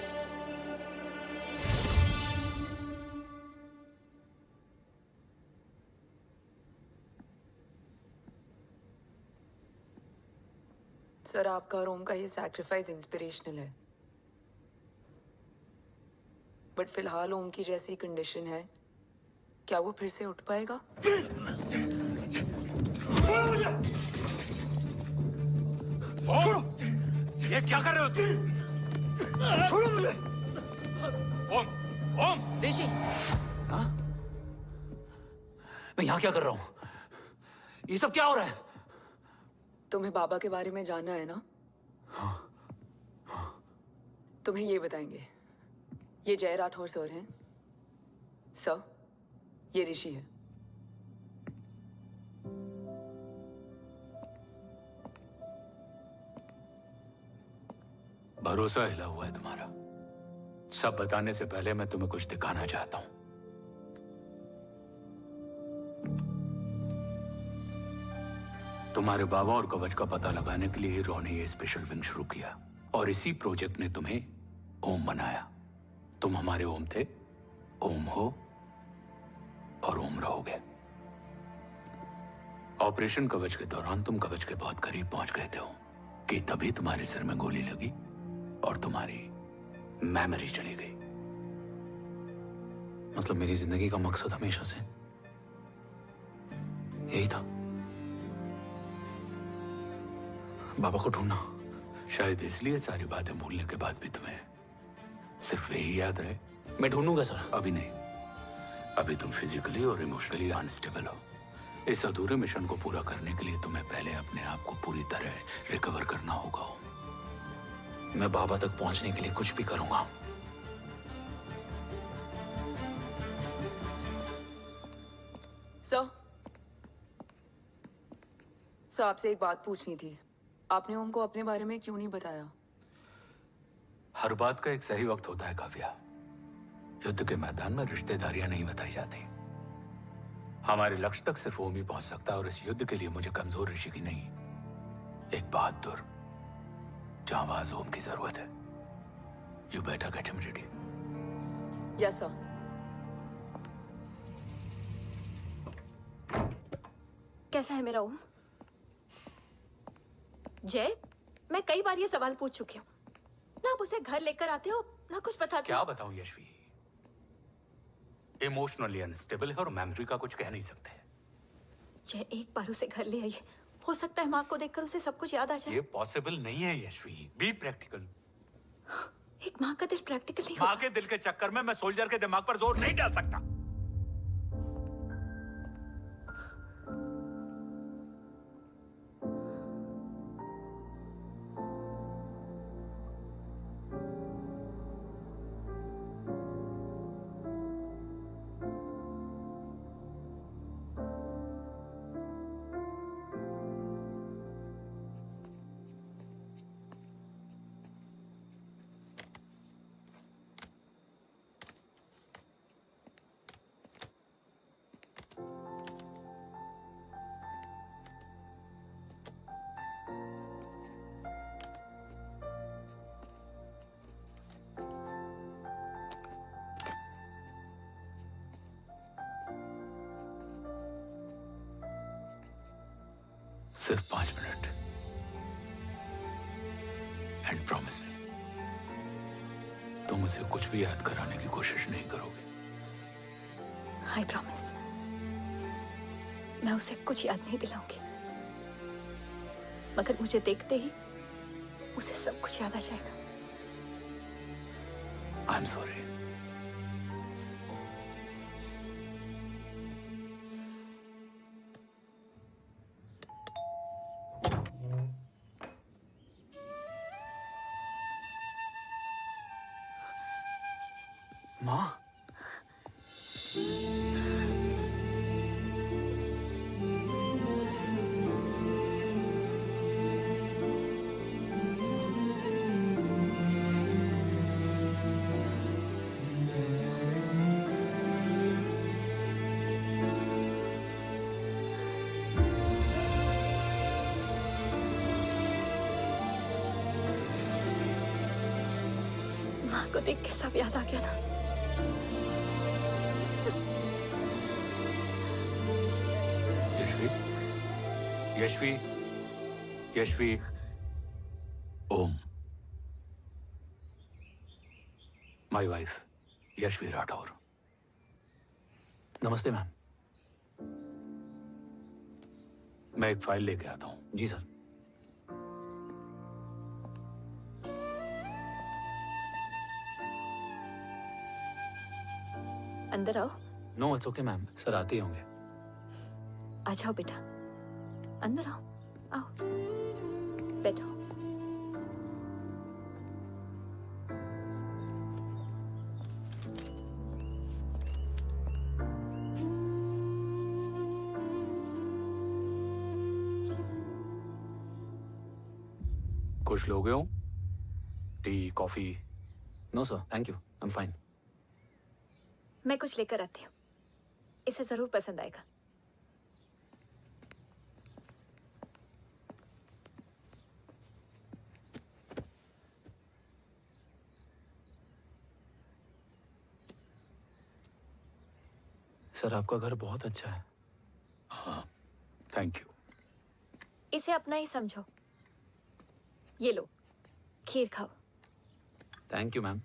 Speaker 6: सर, आपका और ओम का ये सैक्रिफाइस इंस्पिरेशनल है, बट फिलहाल ओम की जैसी कंडीशन है, क्या वो फिर से उठ पाएगा?
Speaker 14: छोड़ो! ये क्या कर रहे हो तुम? छोड़ो मुझे! ओम! ओम!
Speaker 7: ऋषि! हाँ? मैं यहाँ क्या कर रहा हूँ? ये सब क्या हो रहा है?
Speaker 6: तुम्हें बाबा के बारे में जानना है ना? तुम्हें ये बताएंगे। ये जय राठौर सर हैं। सर, ये ऋषि है।
Speaker 5: भरोसा हिला हुआ है तुम्हारा। सब बताने से पहले मैं तुम्हें कुछ दिखाना चाहता हूं। तुम्हारे बाबा और कवच का पता लगाने के लिए रॉ ने ये स्पेशल विंग शुरू किया और इसी प्रोजेक्ट ने तुम्हें ओम बनाया। तुम हमारे ओम थे, ओम हो और ओम रहोगे। ऑपरेशन कवच के दौरान तुम कवच के बहुत करीब पहुंच गए थे कि तभी तुम्हारे सिर में गोली लगी और तुम्हारी मेमोरी चली गई।
Speaker 7: मतलब मेरी जिंदगी का मकसद हमेशा से यही था। बाबा को ढूंढना।
Speaker 5: शायद इसलिए सारी बातें भूलने के बाद भी तुम्हें सिर्फ यही याद रहे।
Speaker 7: मैं ढूंढूंगा सर।
Speaker 5: अभी नहीं, अभी तुम फिजिकली और इमोशनली अनस्टेबल हो। इस अधूरे मिशन को पूरा करने के लिए तुम्हें पहले अपने आप को पूरी तरह रिकवर करना होगा।
Speaker 7: मैं बाबा तक पहुंचने के लिए कुछ भी करूंगा।
Speaker 6: सर, आपसे एक बात पूछनी थी। आपने ओम को अपने बारे में क्यों नहीं बताया?
Speaker 5: हर बात का एक सही वक्त होता है काव्या। युद्ध के मैदान में रिश्तेदारियां नहीं बताई जाती। हमारे लक्ष्य तक सिर्फ ओम ही पहुंच सकता है, और इस युद्ध के लिए मुझे कमजोर ऋषि की नहीं, एक बहादुर जांबाज ओम की जरूरत है। You better get him ready.
Speaker 6: Yes sir.
Speaker 17: कैसा है मेरा ओम? जय, मैं कई बार ये सवाल पूछ चुकी हूँ। ना आप उसे घर लेकर आते हो, ना कुछ बताते
Speaker 5: क्या
Speaker 17: हो।
Speaker 5: बताऊं यशवी, इमोशनली अनस्टेबल है और मेमोरी का कुछ कह नहीं सकते।
Speaker 17: जय, एक बार उसे घर ले आइए। हो सकता है माँ को देखकर उसे सब कुछ याद आ जाए।
Speaker 5: ये पॉसिबल नहीं है यशवी। Be practical.
Speaker 17: एक माँ का दिल प्रैक्टिकल नहीं
Speaker 5: माँ के दिल के चक्कर में मैं सोल्जर के दिमाग पर जोर नहीं डाल सकता। सिर्फ 5 मिनट। एंड प्रॉमिस मी, तुम उसे कुछ भी याद कराने की कोशिश नहीं करोगे।
Speaker 17: I promise. मैं उसे कुछ याद नहीं दिलाऊंगी, मगर मुझे देखते ही उसे सब कुछ याद आ जाएगा।
Speaker 5: I am sorry.
Speaker 7: माँ,
Speaker 17: माँ को देख के सब याद आ गया ना।
Speaker 5: Yashvi, Yashvi, Om, my wife Yashvi Rathore.
Speaker 7: नमस्ते मैम।
Speaker 5: मैं एक फाइल लेके आता हूं।
Speaker 7: जी सर।
Speaker 17: अंदर आओ।
Speaker 7: No it's okay ma'am, sir आते ही होंगे।
Speaker 17: आ जाओ बेटा, अंदर आओ। आओ, बैठो।
Speaker 5: कुछ लोगे हो? Tea, coffee?
Speaker 7: No sir, thank you, I am fine.
Speaker 17: मैं कुछ लेकर आती हूँ, इसे जरूर पसंद आएगा।
Speaker 7: सर आपका घर बहुत अच्छा है।
Speaker 5: हाँ, थैंक यू।
Speaker 17: इसे अपना ही समझो। ये लो, खीर खाओ।
Speaker 7: Thank you ma'am.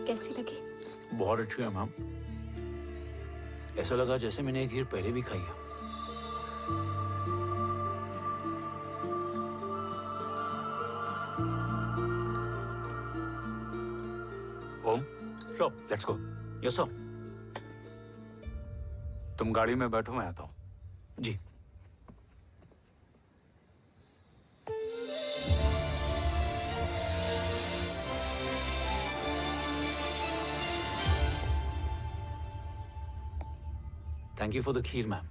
Speaker 17: कैसी लगी?
Speaker 12: बहुत अच्छी है मैम। ऐसा लगा जैसे मैंने एक खीर पहले भी खाई है।
Speaker 5: Om,
Speaker 12: sure,
Speaker 5: let's go.
Speaker 12: Yes sir.
Speaker 5: तुम गाड़ी में बैठो, मैं आता हूं।
Speaker 12: जी। Thank you for the kheer, ma'am.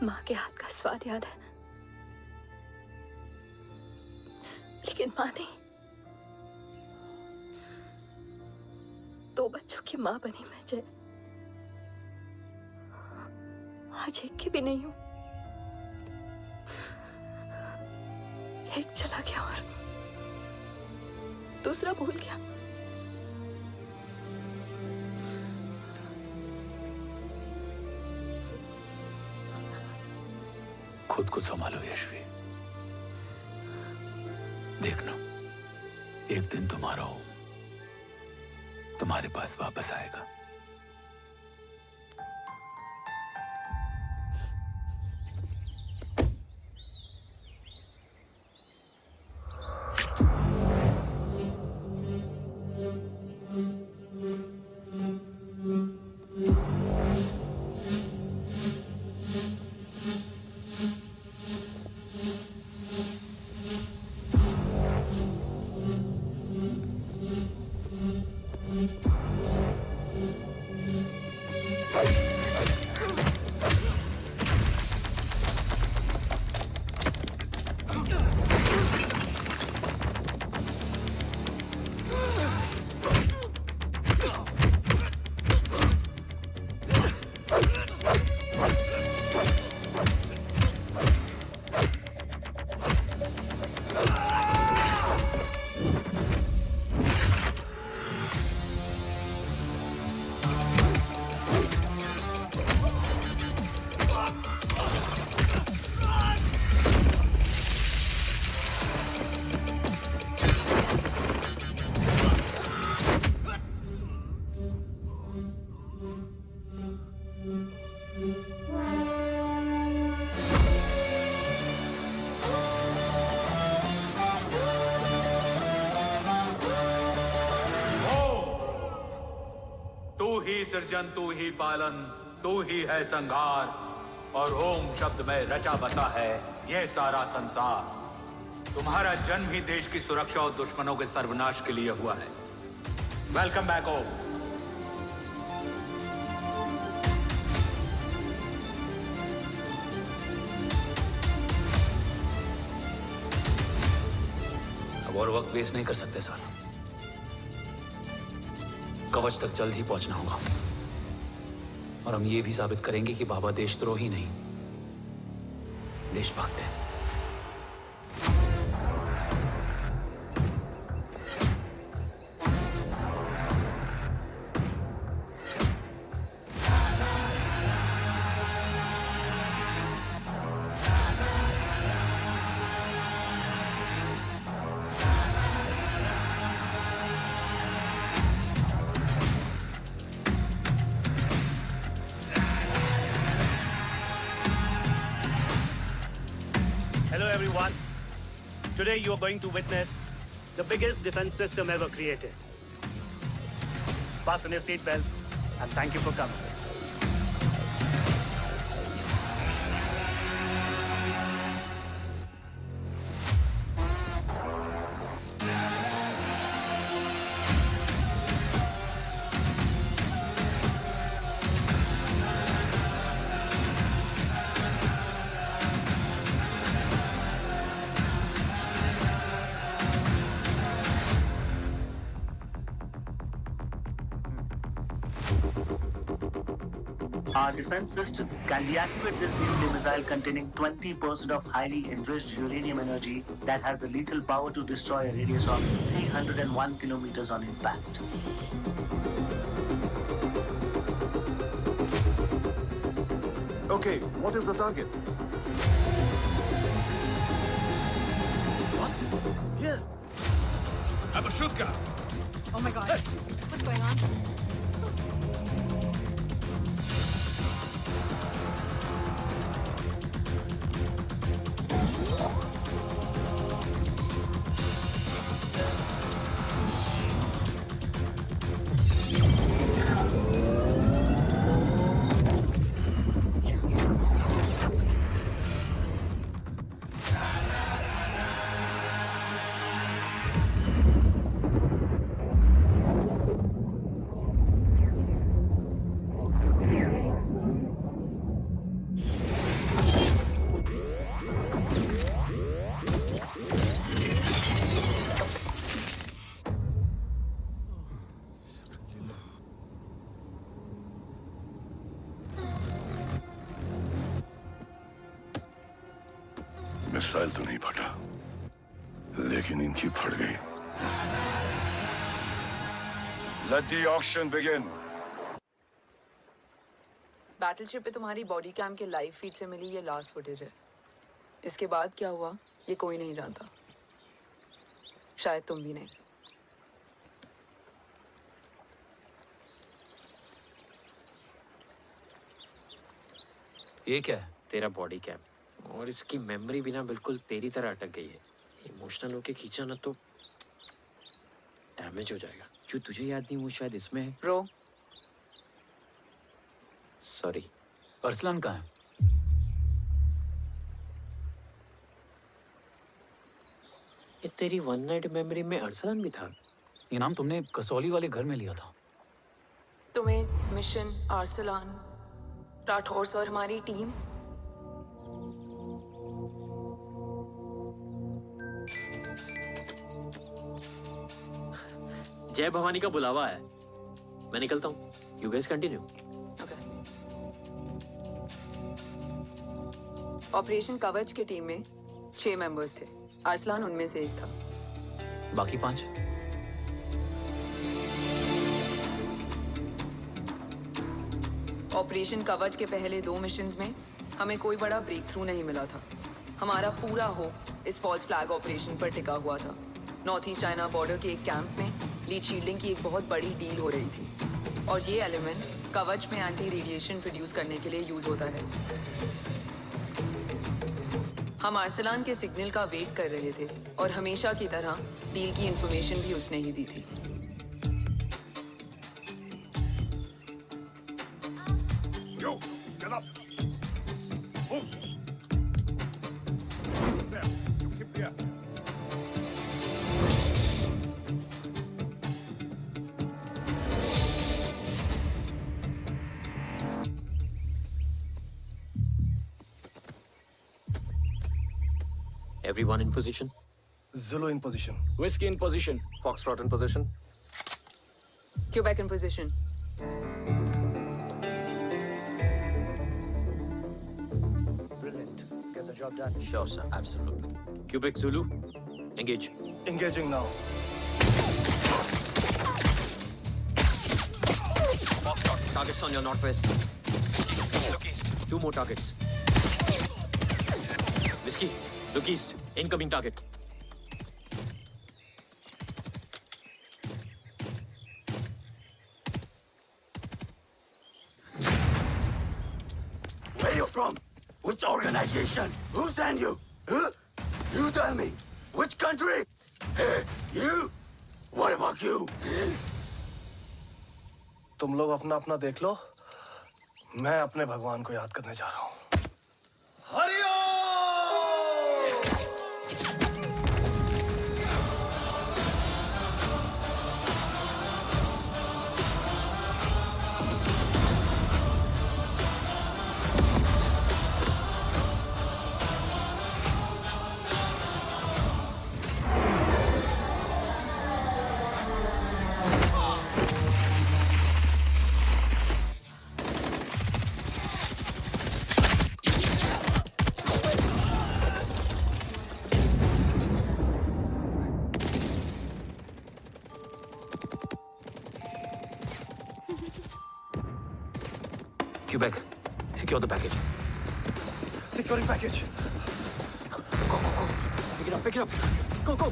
Speaker 17: माँ के हाथ का स्वाद याद है, लेकिन माँ नहीं। 2 बच्चों की माँ बनी मैं जय। आज एक की भी नहीं हूं। एक चला गया और दूसरा भूल गया।
Speaker 5: खुद को संभालो यशवी। देखना, एक दिन तुम्हारा हो तुम्हारे पास वापस आएगा। सृजन तू ही पालन, तू ही है संहार, और ओम शब्द में रचा बसा है ये सारा संसार। तुम्हारा जन्म ही देश की सुरक्षा और दुश्मनों के सर्वनाश के लिए हुआ है। वेलकम बैक ओम।
Speaker 7: अब और वक्त वेस्ट नहीं कर सकते सर। कवच तक जल्द ही पहुंचना होगा और हम ये भी साबित करेंगे कि बाबा देशद्रोही नहीं, देशभक्त है।
Speaker 1: Today you are going to witness the biggest defense system ever created. Fasten your seatbelts and thank you for coming. Our defense system can deactivate this nuclear missile containing 20% of highly enriched uranium energy that has the lethal power to destroy a radius of 301 kilometers on impact.
Speaker 9: Okay, what is the target?
Speaker 18: I'm a shoot guy.
Speaker 4: Oh my God. What's going on?
Speaker 11: Missile तो नहीं फटा, लेकिन इनकी फट गई। Let the auction begin.
Speaker 6: Battleship पे तुम्हारी बॉडी कैम के लाइव फीड से मिली ये लास्ट फुटेज है। इसके बाद क्या हुआ ये कोई नहीं जानता, शायद तुम भी नहीं।
Speaker 7: ये क्या है? तेरा बॉडी कैम, और इसकी मेमोरी भी ना बिल्कुल तेरी तरह अटक गई है। इमोशनल होके खींचा ना तो डैमेज हो जाएगा। जो तुझे याद नहीं वो शायद इसमें है।
Speaker 6: Bro
Speaker 7: sorry.
Speaker 12: अरसलान कहाँ है?
Speaker 7: ये तेरी वन नाइट मेमोरी में अरसलान भी था?
Speaker 12: ये नाम तुमने कसौली वाले घर में लिया था।
Speaker 6: तुम्हें मिशन, अरसलान, राठौर और हमारी टीम।
Speaker 7: जय भवानी का बुलावा है, मैं निकलता हूँ। You guys continue.
Speaker 6: ऑपरेशन कवच की टीम में 6 मेंबर्स थे, अरसलान उनमें से एक था।
Speaker 12: बाकी 5?
Speaker 6: ऑपरेशन कवच के पहले 2 मिशंस में हमें कोई बड़ा ब्रेक थ्रू नहीं मिला था। हमारा पूरा होप इस फॉल्स फ्लैग ऑपरेशन पर टिका हुआ था। नॉर्थ ईस्ट चाइना बॉर्डर के एक कैंप में लीड शील्डिंग की एक बहुत बड़ी डील हो रही थी, और ये एलिमेंट कवच में एंटी रेडिएशन प्रोड्यूस करने के लिए यूज होता है। हम अरसलान के सिग्नल का वेट कर रहे थे, और हमेशा की तरह डील की इंफॉर्मेशन भी उसने ही दी थी।
Speaker 18: Yo, get up. Move. There. Keep there.
Speaker 7: Everyone in position?
Speaker 2: Zulu in position.
Speaker 8: Whiskey in position.
Speaker 2: Foxtrot in position.
Speaker 6: Quebec in position.
Speaker 8: Brilliant. Get the job done.
Speaker 7: Sure, sir. Absolutely. Quebec Zulu, engage.
Speaker 2: Engaging now.
Speaker 7: Foxtrot, targets on your northwest. Look east. 2 more targets. Whiskey, look east. Incoming target.
Speaker 18: Where you from? Which organization? Who sent you? Huh? You tell me. Which country? Hey, you? What about you?
Speaker 2: तुम लोग अपना अपना देख लो, मैं अपने भगवान को याद करने जा रहा हूँ।
Speaker 7: Quebec, secure the package.
Speaker 2: Securing package.
Speaker 7: Go, go, go. Pick it up, pick it up. Go, go.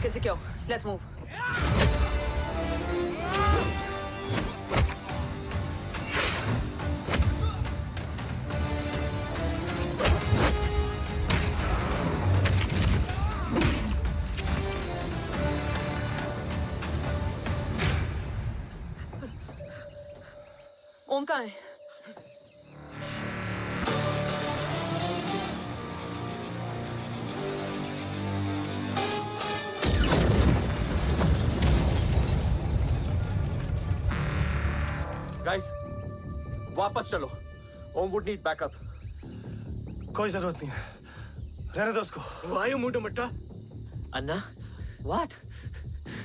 Speaker 6: Package secure. Let's move. ओम कहाँ है?
Speaker 2: गाइस, वापस चलो। ओम वुड नीड बैकअप। कोई जरूरत नहीं है, रहने दो उसको।
Speaker 7: Why you moved to Mutta? Anna, what?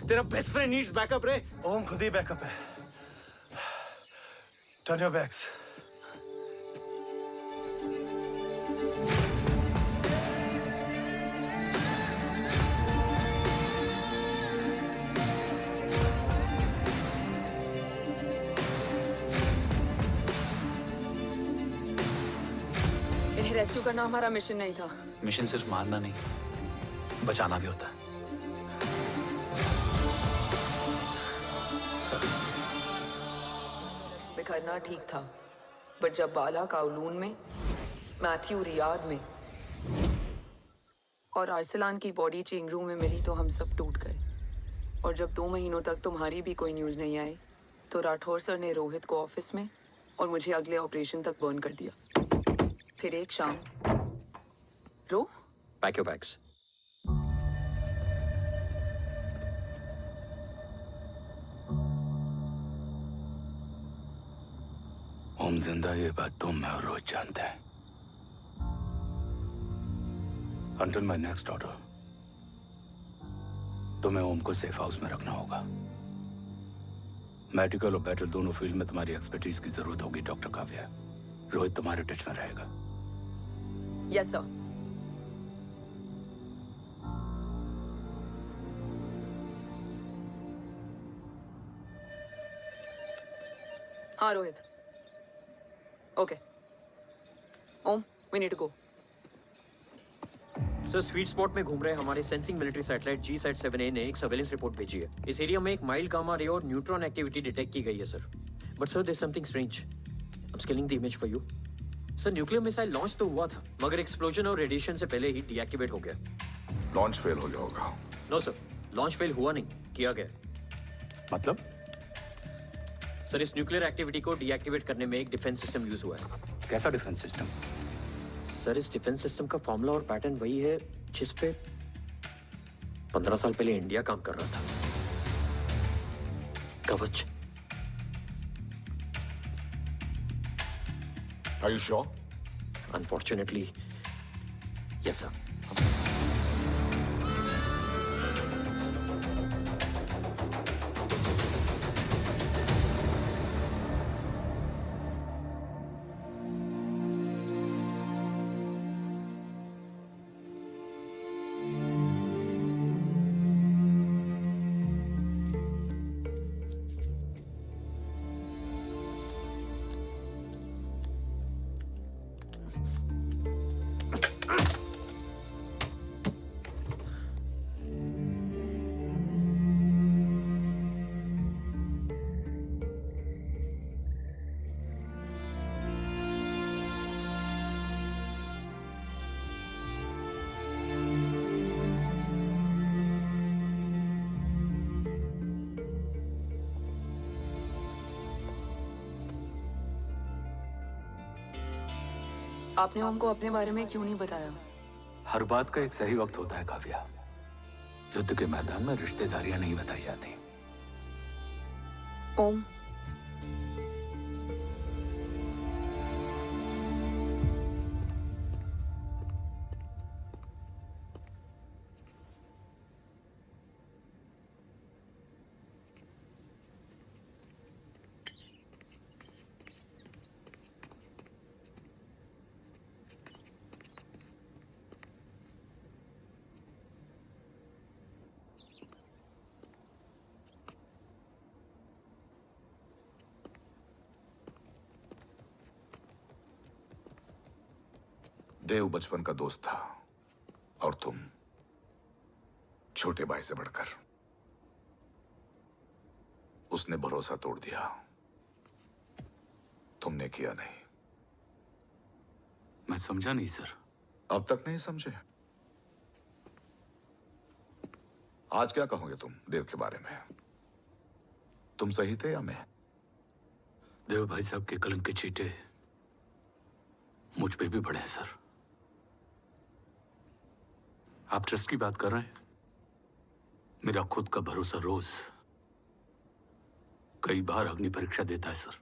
Speaker 2: तेरा बेस्ट फ्रेंड नीड्स बैकअप रे। ओम खुद ही बैकअप है। Turn your backs.
Speaker 6: इन्हें रेस्क्यू करना हमारा मिशन नहीं था।
Speaker 12: मिशन सिर्फ मारना नहीं, बचाना भी होता है।
Speaker 6: बिखरना ठीक था, बट जब बाला काउलून में, मैथ्यू रियाद में और अरसलान की बॉडी चेंज रूम में मिली तो हम सब टूट गए। और जब 2 महीनों तक तुम्हारी भी कोई न्यूज नहीं आई तो राठौर सर ने रोहित को ऑफिस में और मुझे अगले ऑपरेशन तक बर्न कर दिया। फिर एक शाम रो
Speaker 7: पैक योर बैग्स।
Speaker 5: ओम जिंदा, ये बात तुम मैं और रोज जानते हैं। Until my next order, तुम्हें ओम को सेफ हाउस में रखना होगा। मेडिकल और बैटल दोनों फील्ड में तुम्हारी एक्सपर्टीज की जरूरत होगी डॉक्टर काव्या। रोहित तुम्हारे टच में रहेगा।
Speaker 6: Yes sir. हाँ Rohit. Okay Om, we need to go.
Speaker 7: Sir, sweet spot में घूम रहे हमारे सेंसिंग मिलिट्री सैटेलाइट G-SAT-7A ने एक सर्वेलेंस रिपोर्ट भेजी है। इस एरिया में एक माइल्ड गामा रे और न्यूट्रॉन एक्टिविटी डिटेक्ट की गई है sir. But sir, there is something strange. I am scaling the image for you. Sir, nuclear missile launch तो हुआ था, मगर एक्सप्लोजन और रेडिएशन से पहले ही डीएक्टिवेट हो गया।
Speaker 9: लॉन्च फेल हो गया होगा।
Speaker 7: नो सर, लॉन्च फेल हुआ नहीं, किया गया।
Speaker 5: मतलब?
Speaker 7: सर, इस न्यूक्लियर एक्टिविटी को डीएक्टिवेट करने में एक डिफेंस सिस्टम यूज हुआ है।
Speaker 5: कैसा डिफेंस सिस्टम?
Speaker 7: सर, इस डिफेंस सिस्टम का फॉर्मूला और पैटर्न वही है जिस पे 15 साल पहले इंडिया काम कर रहा था। कवच।
Speaker 9: Are you sure?
Speaker 7: Unfortunately, yes sir.
Speaker 6: आपने ओम को अपने बारे में क्यों नहीं बताया?
Speaker 5: हर बात का एक सही वक्त होता है काव्या। युद्ध के मैदान में रिश्तेदारियां नहीं बताई जाती।
Speaker 6: ओम,
Speaker 9: देव बचपन का दोस्त था और तुम छोटे भाई से बढ़कर उसने भरोसा तोड़ दिया। तुमने किया नहीं।
Speaker 5: मैं समझा नहीं सर।
Speaker 9: अब तक नहीं समझे? आज क्या कहोगे तुम देव के बारे में? तुम सही थे या मैं?
Speaker 5: देव भाई साहब के कलंक के छींटे मुझ पे भी पड़े हैं सर। आप ट्रस्ट की बात कर रहे हैं? मेरा खुद का भरोसा रोज कई बार अग्नि परीक्षा देता है सर।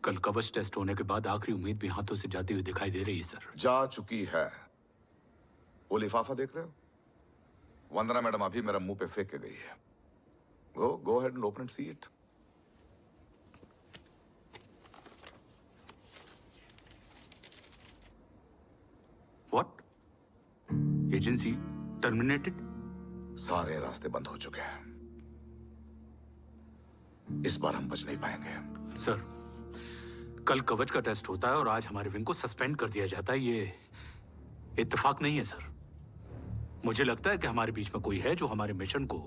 Speaker 5: कल कवच टेस्ट होने के बाद आखिरी उम्मीद भी हाथों से जाती हुई दिखाई दे रही है सर।
Speaker 9: जा चुकी है। वो लिफाफा देख रहे हो? वंदना मैडम अभी मेरा मुंह पे फेंक के गई है। Go ahead and open and see it.
Speaker 5: What? Agency terminated?
Speaker 9: सारे रास्ते बंद हो चुके हैं। इस बार हम बच नहीं पाएंगे।
Speaker 5: सर, कल कवच का टेस्ट होता है और आज हमारे विंग को सस्पेंड कर दिया जाता है। ये इत्तेफाक नहीं है सर। मुझे लगता है कि हमारे बीच में कोई है जो हमारे मिशन को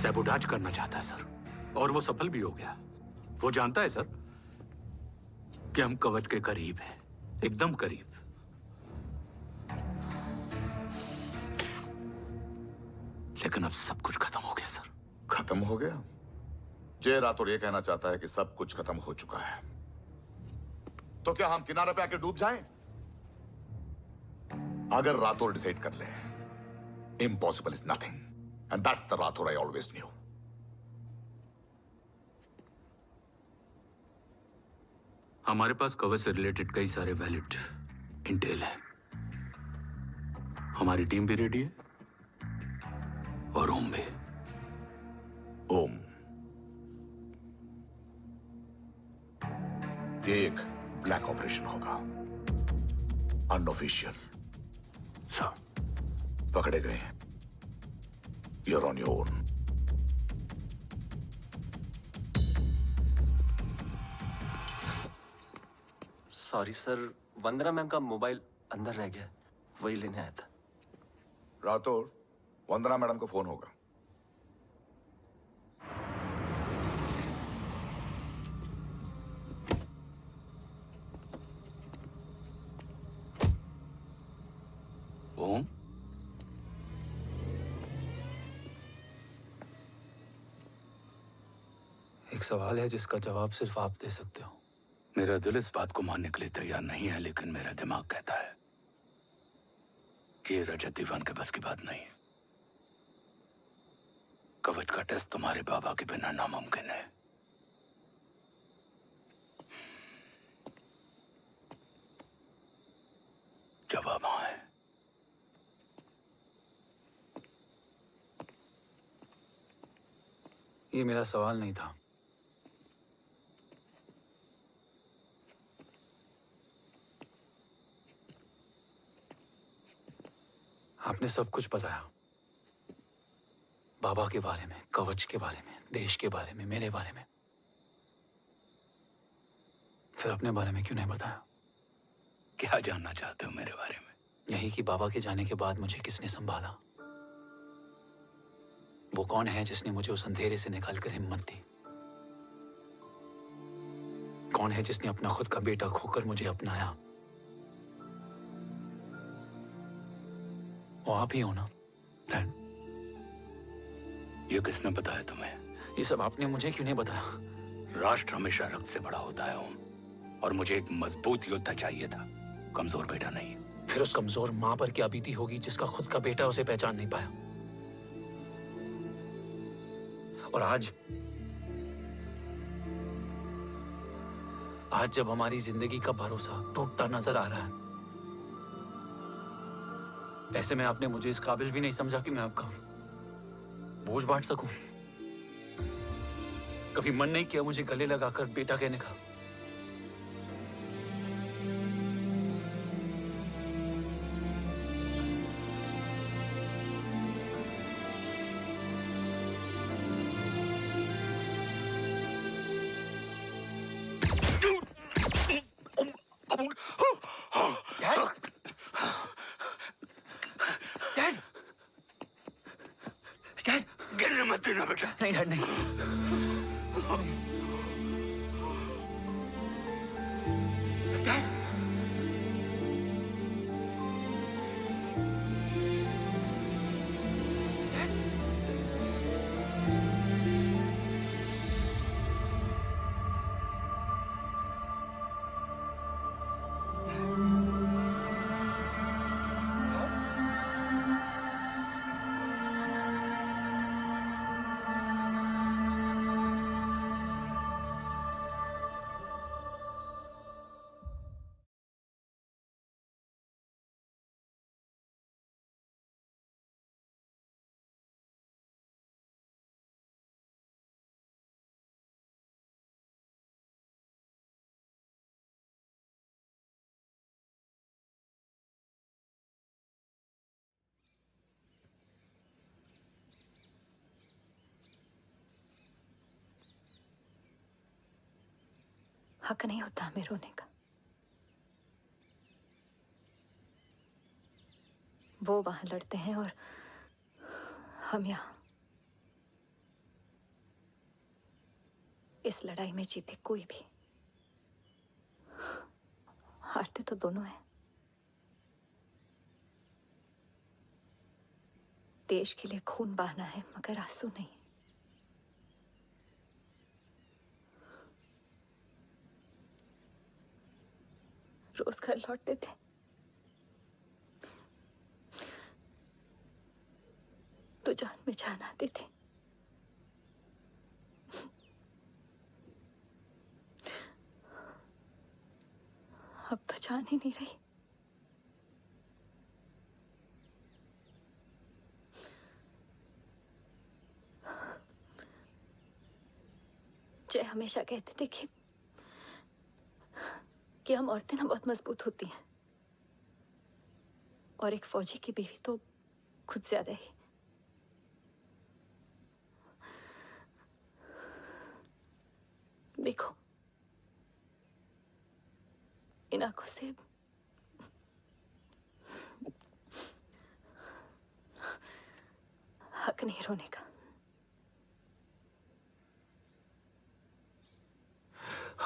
Speaker 5: सैबोटाज करना चाहता है सर। और वो सफल भी हो गया। वो जानता है सर कि हम कवच के करीब हैं, एकदम करीब। लेकिन अब सब कुछ खत्म हो गया सर।
Speaker 9: खत्म हो गया? जय राठौर ये कहना चाहता है कि सब कुछ खत्म हो चुका है। तो क्या हम किनारे पे आके डूब जाएं? अगर राठौर डिसाइड कर ले, impossible is nothing, and that's the Rathore I always new.
Speaker 5: हमारे पास कवच से रिलेटेड कई सारे वैलिड इंटेल है। हमारी टीम भी रेडी है और ओम भी।
Speaker 9: ओम, ये एक ब्लैक ऑपरेशन होगा, अनऑफिशियल।
Speaker 5: सर,
Speaker 9: पकड़े गए। You're on your own.
Speaker 2: Sorry sir, Vandana ma'am का मोबाइल अंदर रह गया, वही लेने आया था।
Speaker 9: राठौर, वंदना मैडम को फोन होगा।
Speaker 5: ओम,
Speaker 12: एक सवाल है जिसका जवाब सिर्फ आप दे सकते हो।
Speaker 5: मेरा दिल इस बात को मानने के लिए तैयार नहीं है, लेकिन मेरा दिमाग कहता है कि ये रजत दीवान के बस की बात नहीं है। कवच का टेस्ट तुम्हारे बाबा के बिना नामुमकिन है। जवाब हाँ है।
Speaker 12: ये मेरा सवाल नहीं था। आपने सब कुछ बताया, बाबा के बारे में, कवच के बारे में, देश के बारे में, मेरे बारे में। फिर अपने बारे में क्यों नहीं बताया?
Speaker 5: क्या जानना चाहते हो मेरे बारे में?
Speaker 12: यही कि बाबा के जाने के बाद मुझे किसने संभाला? वो कौन है जिसने मुझे उस अंधेरे से निकालकर हिम्मत दी? कौन है जिसने अपना खुद का बेटा खोकर मुझे अपनाया? वो आप ही हो ना, डैड?
Speaker 5: ये किसने बताया तुम्हें?
Speaker 12: ये सब आपने मुझे क्यों नहीं बताया?
Speaker 5: राष्ट्र हमेशा रक्त से बड़ा होता है ओम, और मुझे एक मजबूत योद्धा चाहिए था, कमजोर बेटा नहीं।
Speaker 12: फिर उस कमजोर मां पर क्या बीती होगी जिसका खुद का बेटा उसे पहचान नहीं पाया? और आज जब हमारी जिंदगी का भरोसा टूटता नजर आ रहा है, ऐसे में आपने मुझे इस काबिल भी नहीं समझा कि मैं आपका बोझ बांट सकूं। कभी मन नहीं किया मुझे गले लगाकर बेटा कहने का? बेटा। नहीं डैड नहीं।
Speaker 18: डैड
Speaker 19: हक नहीं होता हमें रोने का। वो वहां लड़ते हैं और हम यहाँ। इस लड़ाई में जीते कोई भी, हारते तो दोनों हैं। देश के लिए खून बहाना है मगर आंसू नहीं। रोज घर लौटते थे, तो जान में जान आती थी। अब तो जान ही नहीं रही। जय हमेशा कहते थे कि हम औरतें ना बहुत मजबूत होती हैं, और एक फौजी की बीवी तो खुद ज्यादा ही। देखो, इन आंखों से हक नहीं रोने का।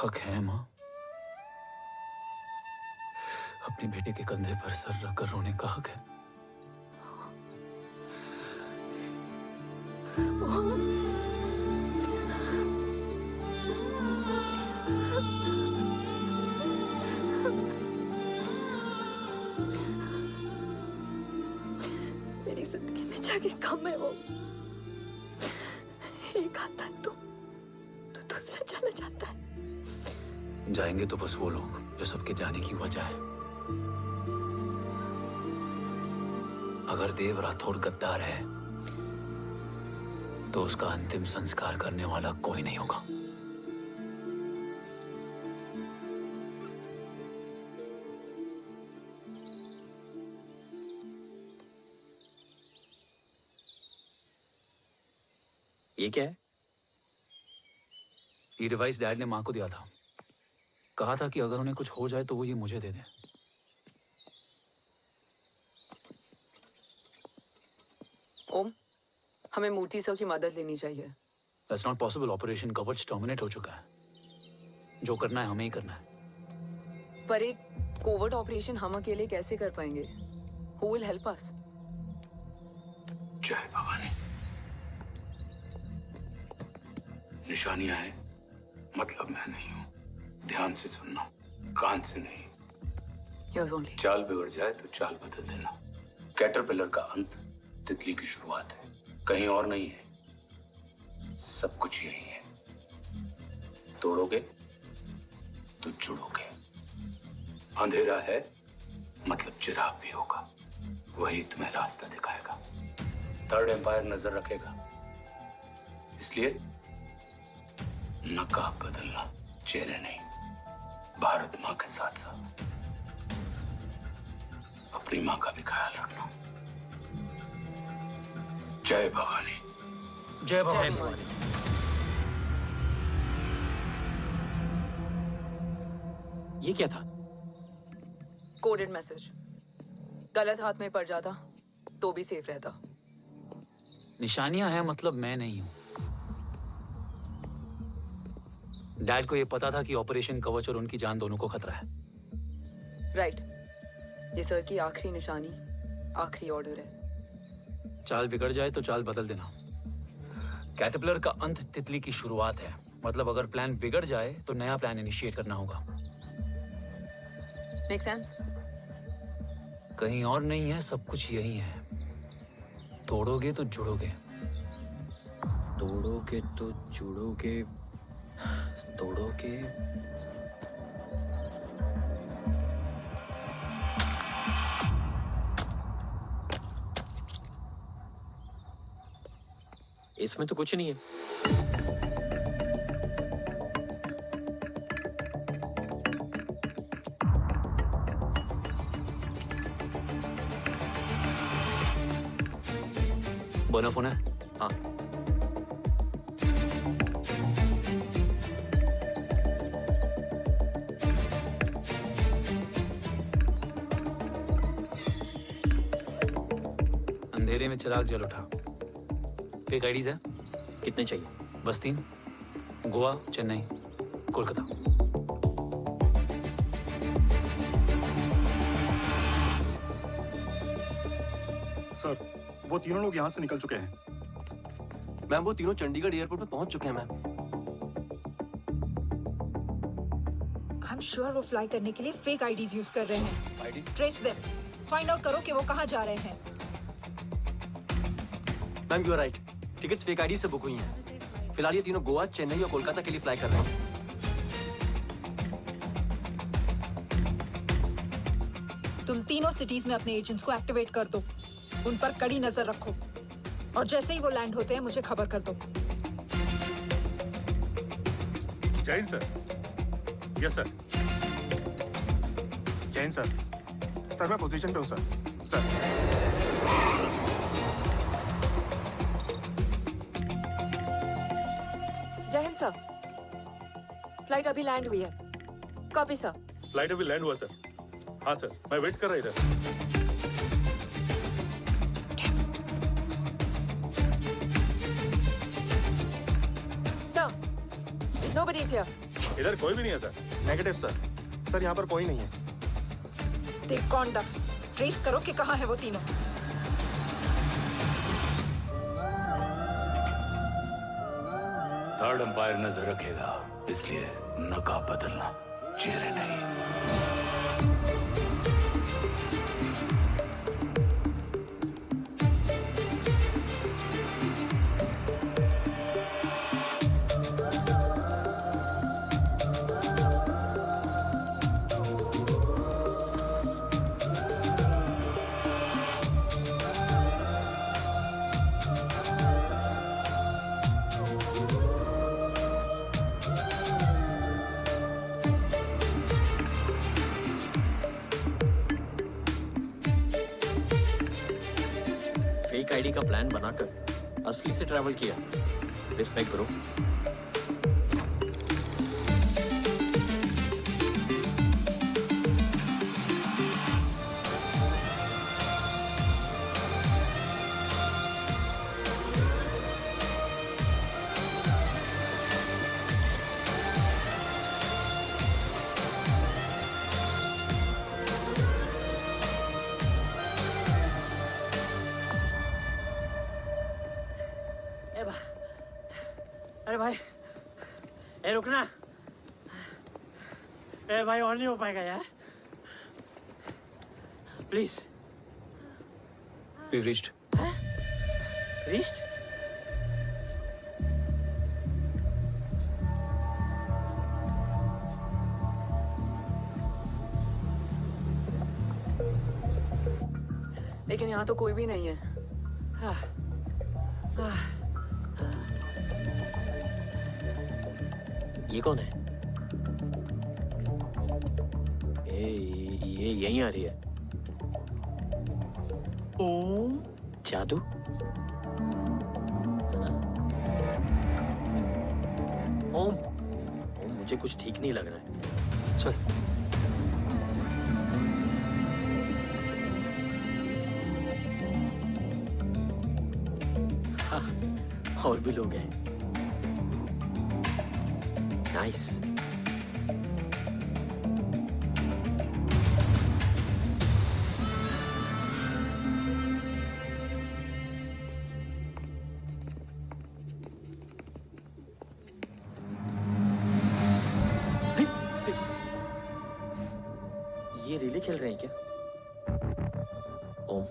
Speaker 12: हक है माँ। अपने बेटे के कंधे पर सर रखकर रोने का हक है।
Speaker 19: मेरी जिंदगी में जगह कम है। वो एक आता है तो दूसरा चला जाता है।
Speaker 12: जाएंगे तो बस वो लोग जो सबके जाने की वजह है। अगर देव राठौर गद्दार है तो उसका अंतिम संस्कार करने वाला कोई नहीं होगा।
Speaker 7: ये क्या है?
Speaker 12: ये डिवाइस डैड ने मां को दिया था। कहा था कि अगर उन्हें कुछ हो जाए तो वो ये मुझे दे दें।
Speaker 6: ओम, हमें मूर्ति सर की मदद लेनी चाहिए।
Speaker 12: That's not possible. ऑपरेशन कवच टर्मिनेट हो चुका है। जो करना है हमें ही करना है।
Speaker 6: पर एक कोवर्ट ऑपरेशन हम अकेले कैसे कर पाएंगे? Who will help us?
Speaker 5: जय भवानी। निशानियां है मतलब मैं नहीं हूं। ध्यान से सुनना, कान से नहीं।
Speaker 6: Yes, only.
Speaker 5: चाल बिगड़ जाए तो चाल बदल देना। कैटरपिलर का अंत तितली की शुरुआत है, कहीं और नहीं है। सब कुछ यही है। तोड़ोगे तो जुड़ोगे। अंधेरा है मतलब चिराग भी होगा, वही तुम्हें रास्ता दिखाएगा। थर्ड एम्पायर नजर रखेगा, इसलिए नकाब बदलना, चेहरे नहीं। भारत मां के साथ साथ अपनी मां का भी ख्याल रखना। जय भवानी।
Speaker 7: जय भवानी। ये क्या था?
Speaker 6: Coded message. गलत हाथ में पड़ जाता तो भी सेफ रहता।
Speaker 12: निशानियां हैं मतलब मैं नहीं हूं। डैड को ये पता था कि ऑपरेशन कवच और उनकी जान दोनों को खतरा है।
Speaker 6: राइट। ये सर की आखिरी निशानी, आखिरी ऑर्डर है।
Speaker 12: चाल बिगड़ जाए तो चाल बदल देना। कैटरपिलर का अंत तितली की शुरुआत है। मतलब अगर प्लान बिगड़ जाए तो नया प्लान इनिशिएट करना होगा।
Speaker 6: Make sense?
Speaker 12: कहीं और नहीं है, सब कुछ यही है। तोड़ोगे तो जुड़ोगे।
Speaker 7: तोड़ोगे तो जुड़ोगे। तोड़ोगे। इसमें तो कुछ नहीं है।
Speaker 12: बोना फोन है?
Speaker 7: हाँ।
Speaker 12: अंधेरे में चिराग जल उठा। फेक आईडीज है?
Speaker 7: कितने चाहिए?
Speaker 12: बस 3। गोवा, चेन्नई, कोलकाता।
Speaker 20: सर, वो तीनों लोग यहाँ से निकल चुके हैं।
Speaker 2: मैम, वो तीनों चंडीगढ़ एयरपोर्ट पे पहुंच चुके हैं मैम।
Speaker 4: आई एम श्योर वो फ्लाई करने के लिए फेक आईडीज यूज कर रहे हैं।
Speaker 2: ID?
Speaker 4: Trace them. Find out करो कि वो कहाँ जा रहे हैं।
Speaker 2: Ma'am, you are right. Tickets fake ID से बुक हुई हैं। फिलहाल ये तीनों गोवा, चेन्नई और कोलकाता के लिए फ्लाई कर रहे हैं।
Speaker 4: तुम तीनों सिटीज में अपने एजेंट्स को एक्टिवेट कर दो। उन पर कड़ी नजर रखो और जैसे ही वो लैंड होते हैं मुझे खबर कर दो।
Speaker 20: Jain sir. Yes sir. Jain sir. Sir मैं पोजीशन पे हूँ सर। सर।
Speaker 19: जय हिंद सर। फ्लाइट अभी लैंड हुई है। Copy sir.
Speaker 14: फ्लाइट अभी लैंड हुआ सर। हाँ सर, मैं वेट कर रहा इधर।
Speaker 19: Nobody's here.
Speaker 14: इधर कोई भी नहीं है सर।
Speaker 20: Negative sir. सर यहाँ पर कोई नहीं है।
Speaker 4: देख कौन दस। ट्रेस करो कि कहाँ है वो तीनों।
Speaker 5: थर्ड अंपायर नजर रखेगा, इसलिए नकाब बदलना, चेहरे नहीं।
Speaker 7: फेक आईडी का प्लान बनाकर असली से ट्रैवल किया। Respect bro.
Speaker 8: अरे भाई, ए रुकना। ए भाई और नहीं हो पाएगा यार। प्लीज।
Speaker 12: We've reached.
Speaker 8: Reached?
Speaker 6: लेकिन यहाँ तो कोई भी नहीं है।
Speaker 7: ये कौन है? ये यहीं आ रही है।
Speaker 8: ओम
Speaker 7: जादू? ओम मुझे कुछ ठीक नहीं लग रहा है।
Speaker 12: चल।
Speaker 7: हाँ, और भी लोग हैं। नाइस। ये रियली खेल रहे हैं क्या? ओम,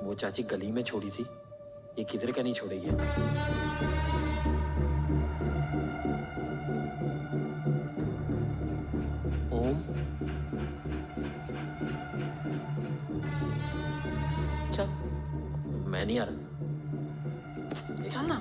Speaker 7: वो चाची गली में छोड़ी थी, ये किधर का नहीं छोड़ेगी। ओम, चल। मैं नहीं आ रहा। चल ना।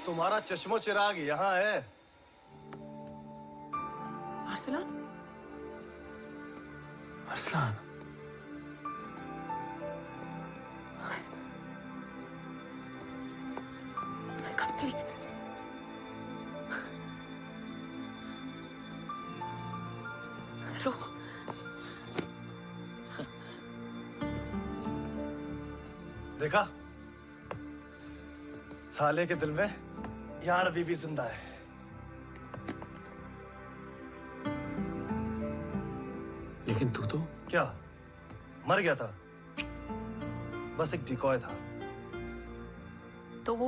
Speaker 2: तुम्हारा चश्मो चिराग यहाँ है।
Speaker 6: Arsalan?
Speaker 12: Arsalan,
Speaker 6: I can't believe this. रो।
Speaker 2: देखा, साले के दिल में यार अभी भी जिंदा है।
Speaker 12: लेकिन तू तो
Speaker 2: क्या मर गया था? बस एक डिकॉय था।
Speaker 6: तो वो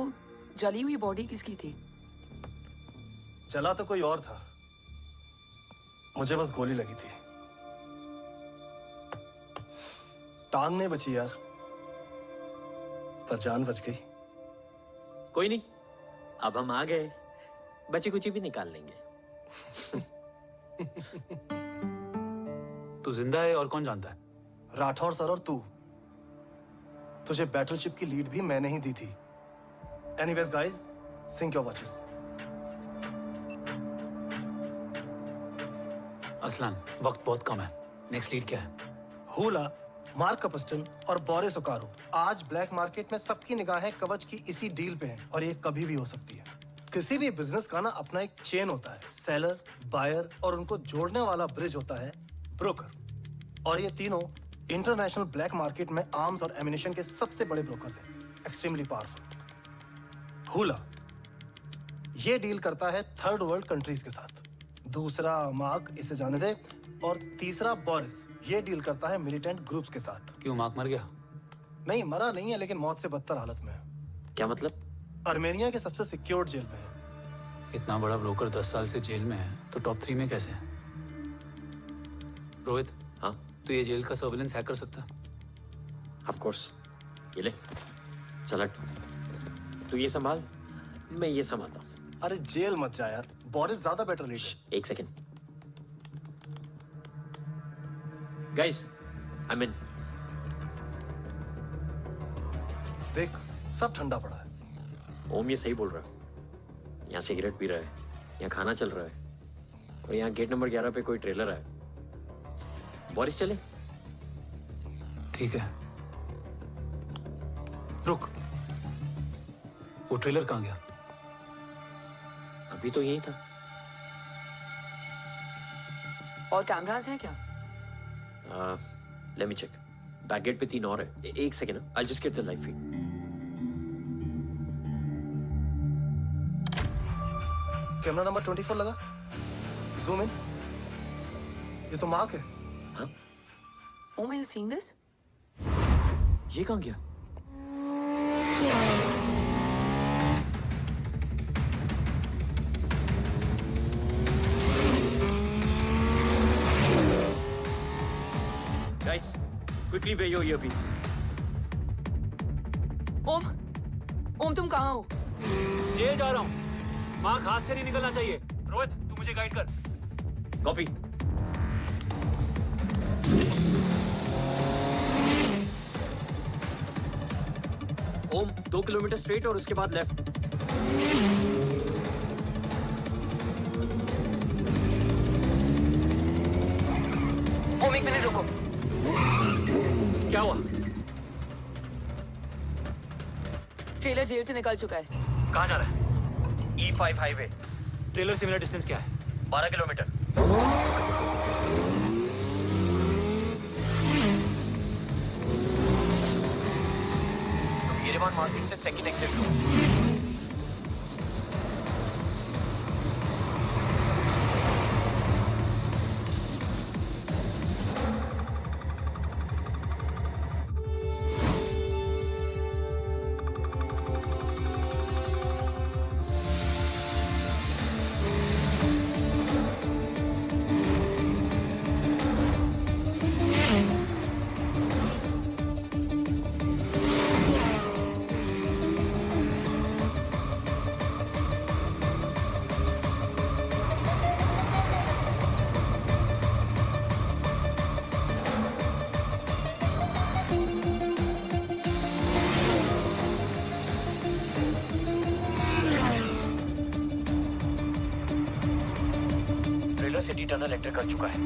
Speaker 6: जली हुई बॉडी किसकी थी?
Speaker 2: चला तो कोई और था, मुझे बस गोली लगी थी। टांग नहीं बची यार, पर जान बच गई।
Speaker 7: कोई नहीं, अब हम आ गए, बची कुची भी निकाल लेंगे।
Speaker 12: तू जिंदा है और कौन जानता है?
Speaker 2: राठौर सर और तू। तुझे बैटलशिप की लीड भी मैंने ही दी थी। Anyways guys, sync your watches.
Speaker 12: Arsalan, वक्त बहुत कम है। नेक्स्ट लीड क्या है?
Speaker 2: हुला, मार्क कपस्टन और बोरिस ओकारो। आज ब्लैक मार्केट में सबकी निगाहें कवच की इसी डील पे हैं और ये कभी भी हो सकती है। किसी भी बिजनेस का ना अपना एक चेन होता है, सेलर, बायर और उनको जोड़ने वाला ब्रिज होता है ब्रोकर। और ये तीनों इंटरनेशनल ब्लैक मार्केट में आर्म्स और एमिनेशन के सबसे बड़े ब्रोकर्स हैं, एक्सट्रीमली पावरफुल। हुला ये डील करता है थर्ड वर्ल्ड कंट्रीज के साथ। दूसरा मार्क, इसे जाने दे। और तीसरा बोरिस, ये डील करता है मिलिटेंट ग्रुप्स के साथ।
Speaker 12: क्यों, मार्क मर गया?
Speaker 2: नहीं, मरा नहीं है, लेकिन मौत से बदतर हालत में है।
Speaker 7: क्या मतलब?
Speaker 2: आर्मेनिया के सबसे सिक्योर्ड जेल में है।
Speaker 12: इतना बड़ा ब्रोकर 10 साल से जेल में है, तो टॉप 3 में कैसे है? रोहित,
Speaker 7: हाँ?
Speaker 12: तू ये जेल का सर्विलेंस हैक कर सकता?
Speaker 7: Of course. ये ले, चल हट। तू ये संभाल, मैं ये संभालता हूँ।
Speaker 2: अरे जेल मत जा यार, बोरिस ज्यादा बेटर लीडर।
Speaker 7: एक सेकेंड। Guys, I mean.
Speaker 2: देख, सब ठंडा पड़ा है।
Speaker 7: ओम ये सही बोल रहा है। यहाँ सिगरेट पी रहा है, यहाँ खाना चल रहा है, और यहाँ गेट नंबर 11 पे कोई ट्रेलर है। बोरिस चले?
Speaker 12: ठीक है। रुक, वो ट्रेलर कहाँ गया?
Speaker 7: अभी तो यही था।
Speaker 6: और कैमरास हैं क्या?
Speaker 7: Let me check. Back gate पे 3 और है। एक second, I just get the live feed.
Speaker 2: Camera number 24 लगा। Zoom in. ये तो मार्क है।
Speaker 7: हाँ?
Speaker 6: Om, are you seeing this?
Speaker 12: ये कहाँ गया?
Speaker 7: Guys, quickly wear your earpiece.
Speaker 6: ओम, तुम कहाँ हो?
Speaker 12: जेल जा रहा हूँ। मार्क हाथ से नहीं निकलना चाहिए। रोहित, तू मुझे गाइड कर।
Speaker 7: कॉपी। ओम, 2 किलोमीटर स्ट्रेट और उसके बाद लेफ्ट।
Speaker 6: एक मिनट रुको।
Speaker 12: क्या हुआ?
Speaker 6: ट्रेलर जेल से निकल चुका है।
Speaker 12: कहाँ जा रहा है?
Speaker 7: E5 highway.
Speaker 12: ट्रेलर से मेरा डिस्टेंस क्या है?
Speaker 7: 12 किलोमीटर। येरेवान मार्केट से सेकंड एग्जिट लो। सिटी टनल एंटर कर चुका है।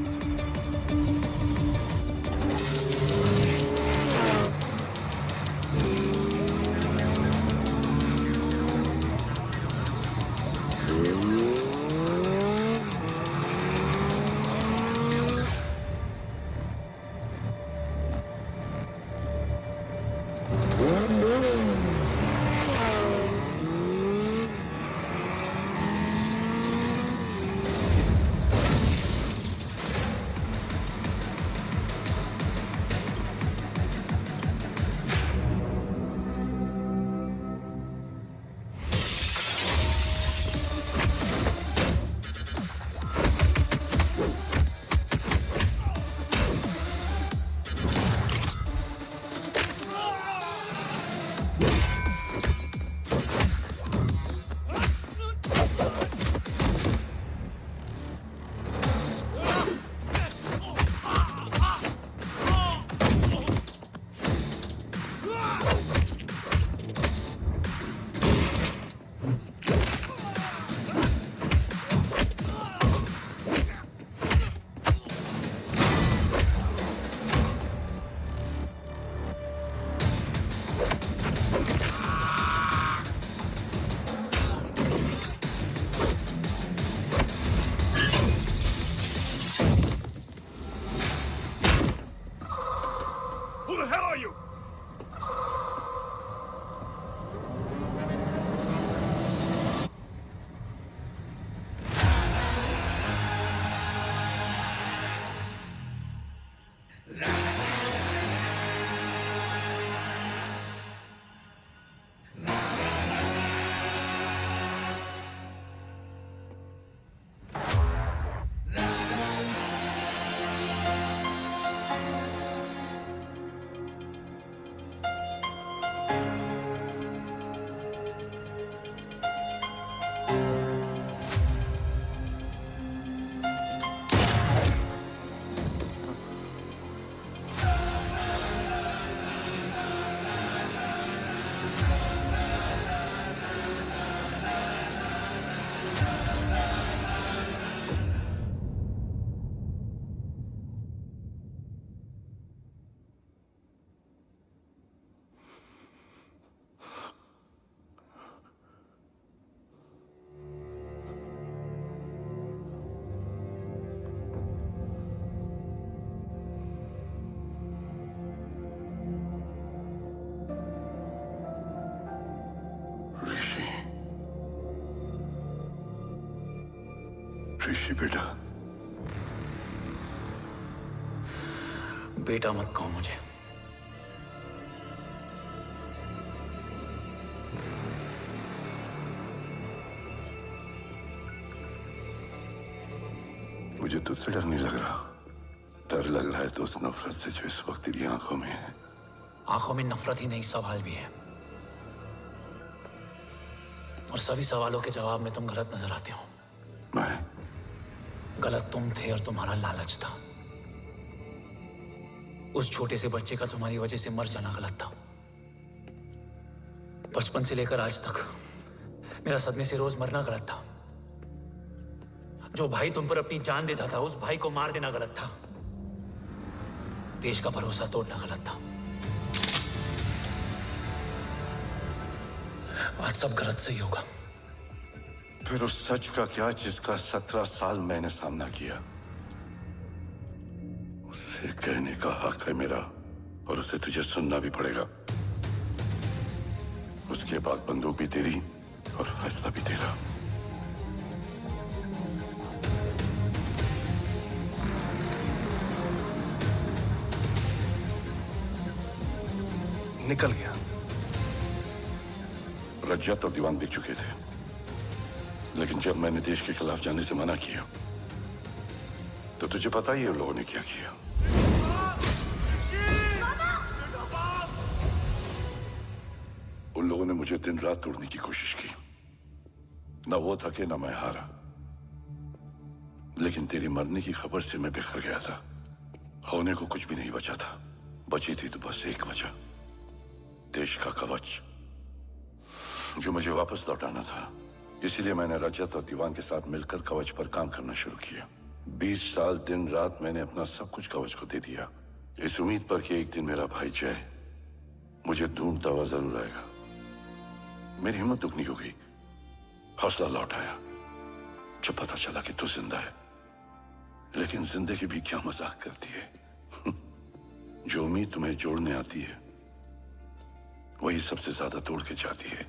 Speaker 11: ऋषि बेटा।
Speaker 12: बेटा मत कहो मुझे।
Speaker 11: मुझे तुझसे डर नहीं लग रहा। डर लग रहा है तो उस नफरत से जो इस वक्त तेरी आंखों में है।
Speaker 12: आंखों में नफरत ही नहीं, सवाल भी है, और सभी सवालों के जवाब में तुम गलत नजर आते हो।
Speaker 11: मैं
Speaker 12: गलत तुम थे और तुम्हारा लालच था। उस छोटे से बच्चे का तुम्हारी वजह से मर जाना गलत था। बचपन से लेकर आज तक मेरा सदमे से रोज मरना गलत था। जो भाई तुम पर अपनी जान देता था, उस भाई को मार देना गलत था। देश का भरोसा तोड़ना गलत था। आज सब गलत सही होगा।
Speaker 11: फिर उस सच का क्या जिसका 17 साल मैंने सामना किया? उसे कहने का हक है मेरा, और उसे तुझे सुनना भी पड़ेगा। उसके बाद बंदूक भी तेरी और फैसला भी तेरा।
Speaker 2: निकल गया।
Speaker 11: रज्जत और दीवान बिक चुके थे, लेकिन जब मैंने देश के खिलाफ जाने से मना किया तो तुझे पता ही है उन लोगों ने क्या किया। उन लोगों ने मुझे दिन रात तोड़ने की कोशिश की। ना वो थके ना मैं हारा, लेकिन तेरी मरने की खबर से मैं बिखर गया था। होने को कुछ भी नहीं बचा था। बची थी तो बस एक वजह, देश का कवच, जो मुझे वापस लौटाना था। इसीलिए मैंने रजत और दीवान के साथ मिलकर कवच पर काम करना शुरू किया। 20 साल दिन रात मैंने अपना सब कुछ कवच को दे दिया, इस उम्मीद पर कि एक दिन मेरा भाई जय मुझे ढूंढता हुआ जरूर आएगा। मेरी हिम्मत दुगनी हो गई, हौसला लौट आया जब पता चला कि तू जिंदा है। लेकिन जिंदगी भी क्या मजाक करती है। जो उम्मीद तुम्हें जोड़ने आती है वही सबसे ज्यादा तोड़ के जाती है।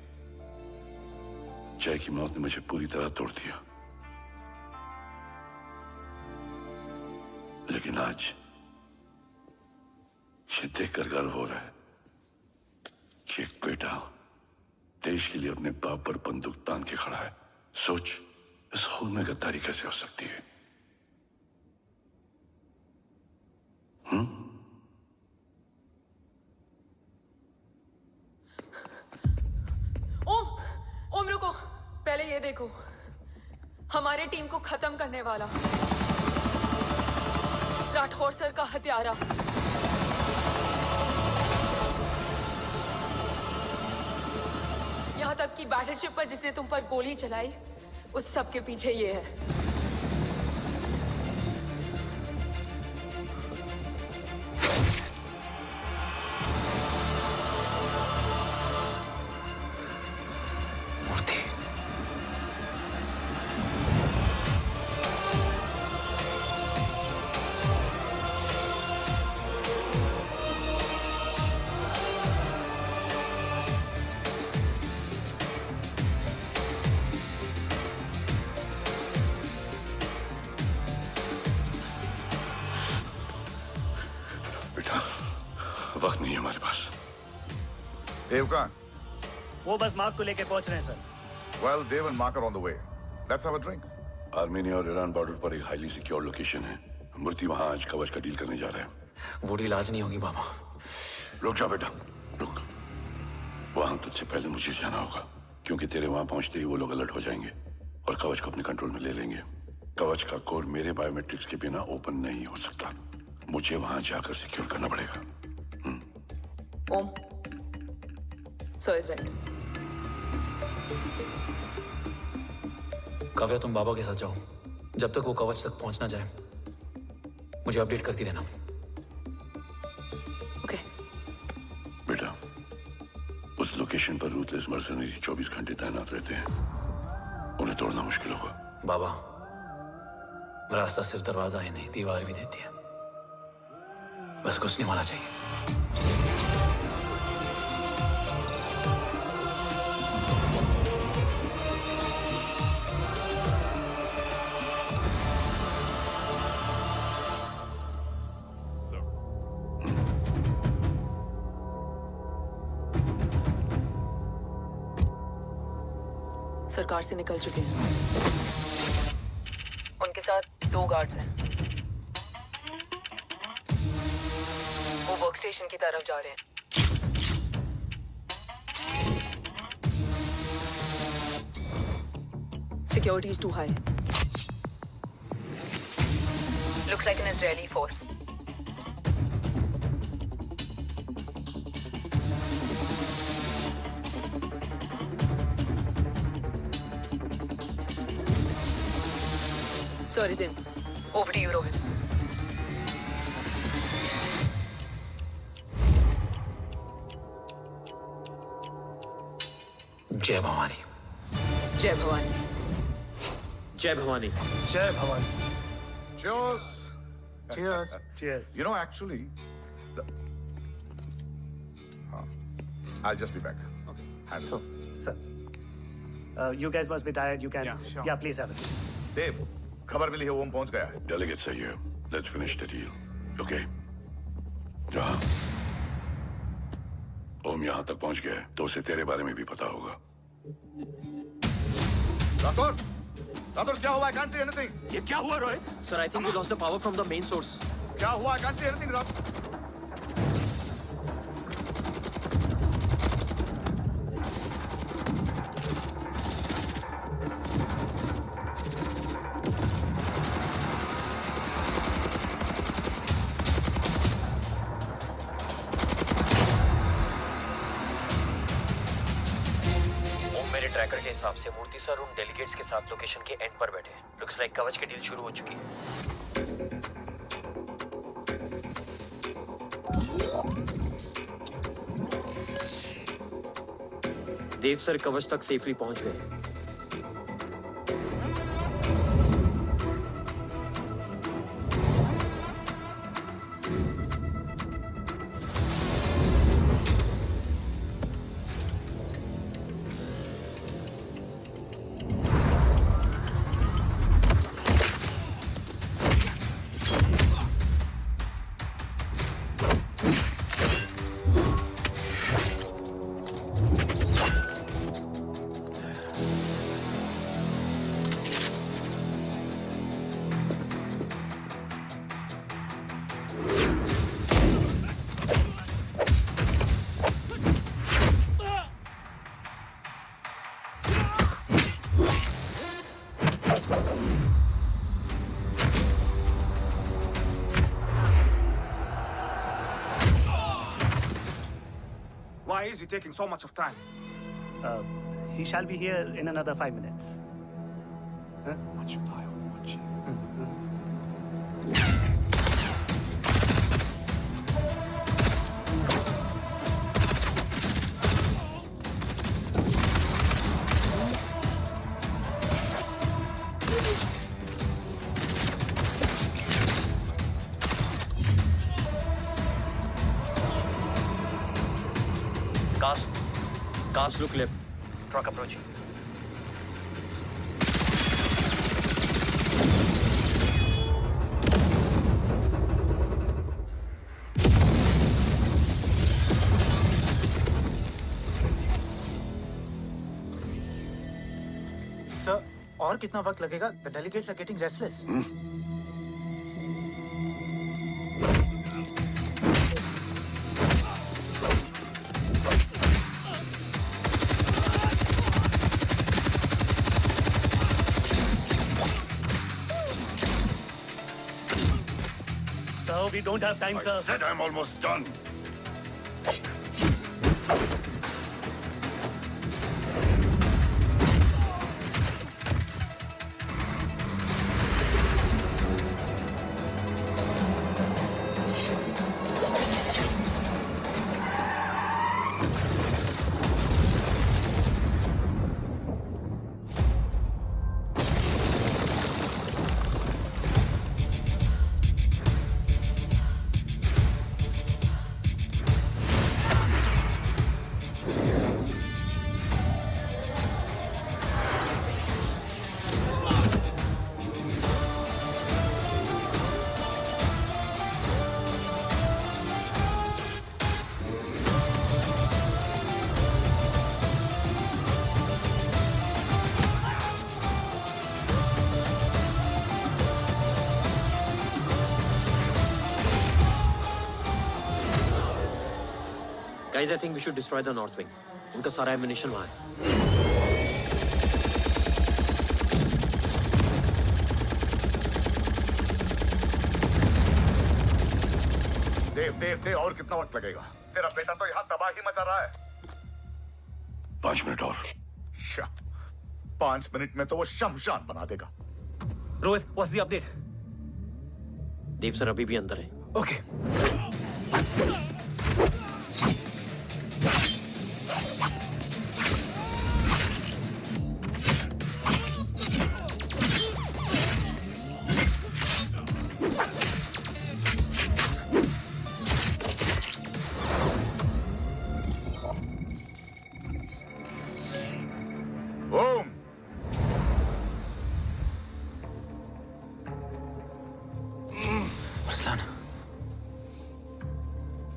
Speaker 11: जय की मौत ने मुझे पूरी तरह तोड़ दिया, लेकिन आज ये देखकर गर्व हो रहा है कि एक बेटा देश के लिए अपने बाप पर बंदूक तान के खड़ा है। सोच, इस खून में गद्दारी कैसे हो सकती है?
Speaker 6: ओम रुको, पहले ये देखो, हमारे टीम को खत्म करने वाला राठौर सर का हत्यारा। यहां तक कि बैटलशिप पर जिसने तुम पर गोली चलाई, उस सब के पीछे ये है। वक्त नहीं है हमारे पास।
Speaker 9: देव कहाँ?
Speaker 21: वो बस मार्क को लेके पहुंच रहे हैं sir.
Speaker 9: Well, Dev and Mark are on the way. Let's have a drink.
Speaker 11: Armenia और ईरान बॉर्डर पर एक हाईली सिक्योर लोकेशन है। मूर्ति वहां आज कवच का डील करने जा रहे हैं।
Speaker 12: वो डील आज नहीं होगी बाबा।
Speaker 11: रुक जा बेटा, रुक। वहां तुझसे पहले मुझे जाना होगा, क्योंकि तेरे वहां पहुंचते ही वो लोग अलर्ट हो जाएंगे और कवच को अपने कंट्रोल में ले लेंगे। कवच का कोड मेरे बायोमेट्रिक्स के बिना ओपन नहीं हो सकता। मुझे वहां जाकर सिक्योर करना पड़ेगा।
Speaker 6: ओम, सो इज राइट।
Speaker 12: काव्या, तुम बाबा के साथ जाओ। जब तक वो कवच तक पहुंच ना जाए मुझे अपडेट करती रहना।
Speaker 6: ओके।
Speaker 11: बेटा, उस लोकेशन पर रूथलेस मर्सनरी 24 घंटे तैनात रहते हैं। उन्हें तोड़ना मुश्किल होगा।
Speaker 12: बाबा, रास्ता सिर्फ दरवाजा ही नहीं, दीवार भी देती है। बस घुसने वाला चाहिए।
Speaker 6: सरकार से निकल चुके हैं। उनके साथ 2 गार्ड्स हैं। वो वर्क स्टेशन की तरफ जा रहे हैं। Security is too high. Looks like an Israeli force. Sir is in. Over to you, Rohit.
Speaker 12: जय भवानी।
Speaker 6: जय भवानी।
Speaker 7: जय भवानी।
Speaker 2: जय Bhavani.
Speaker 9: Cheers.
Speaker 21: Cheers. Cheers.
Speaker 9: You know, actually, I'll just be back. Okay.
Speaker 21: So, sir, you guys must be tired. You can, yeah, please have a seat.
Speaker 9: Dave, खबर मिली है ओम पहुंच गया है।
Speaker 11: Delegate सही है। Let's finish the deal. Okay? जहाँ ओम यहाँ तक पहुंच गया है, तो उसे तेरे बारे में भी पता होगा।
Speaker 9: राठौर, राठौर क्या हुआ? I can't see anything.
Speaker 7: ये क्या हुआ Rohit? Sir, I think we lost the power from the main source.
Speaker 9: क्या हुआ? I can't see anything, Rathore.
Speaker 7: Tracker के हिसाब से मूर्ति सर उन डेलीगेट्स के साथ लोकेशन के एंड पर बैठे। लुक्स लाइक कवच की डील शुरू हो चुकी है। देव सर कवच तक सेफली पहुंच गए।
Speaker 21: Why is he taking so much of time? He shall be here in another 5 minutes. Huh? Much power, much.
Speaker 7: Cast look left. Truck approaching.
Speaker 21: Sir, और कितना वक्त लगेगा? The delegates are getting restless. We don't have time, sir.
Speaker 11: I said I'm almost done.
Speaker 7: Guys, I think we should destroy the north wing. उनका सारा ammunition वहाँ है।
Speaker 9: देव और कितना वक्त लगेगा? तेरा बेटा तो यहाँ तबाही मचा रहा है।
Speaker 11: 5 मिनट और।
Speaker 9: 5 मिनट में तो वो शमशान बना देगा।
Speaker 21: Rohit, what's the update?
Speaker 7: Dev sir अभी भी अंदर है।
Speaker 21: Okay.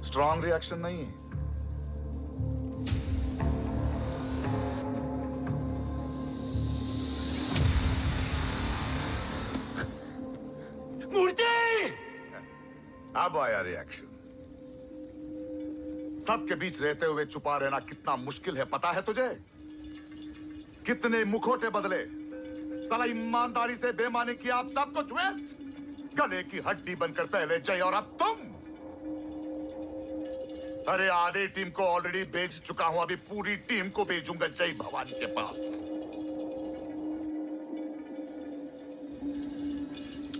Speaker 9: स्ट्रॉन्ग रिएक्शन नहीं है।
Speaker 18: मूर्ति!
Speaker 9: अब आया रिएक्शन। सबके बीच रहते हुए छुपा रहना कितना मुश्किल है पता है तुझे? कितने मुखौटे बदले, साला ईमानदारी से बेईमानी किया, आप सब कुछ वेस्ट। गले की हड्डी बनकर पहले जय और अब तुम। अरे आधे टीम को ऑलरेडी भेज चुका हूं, अभी पूरी टीम को भेजूंगा जय भवानी के पास।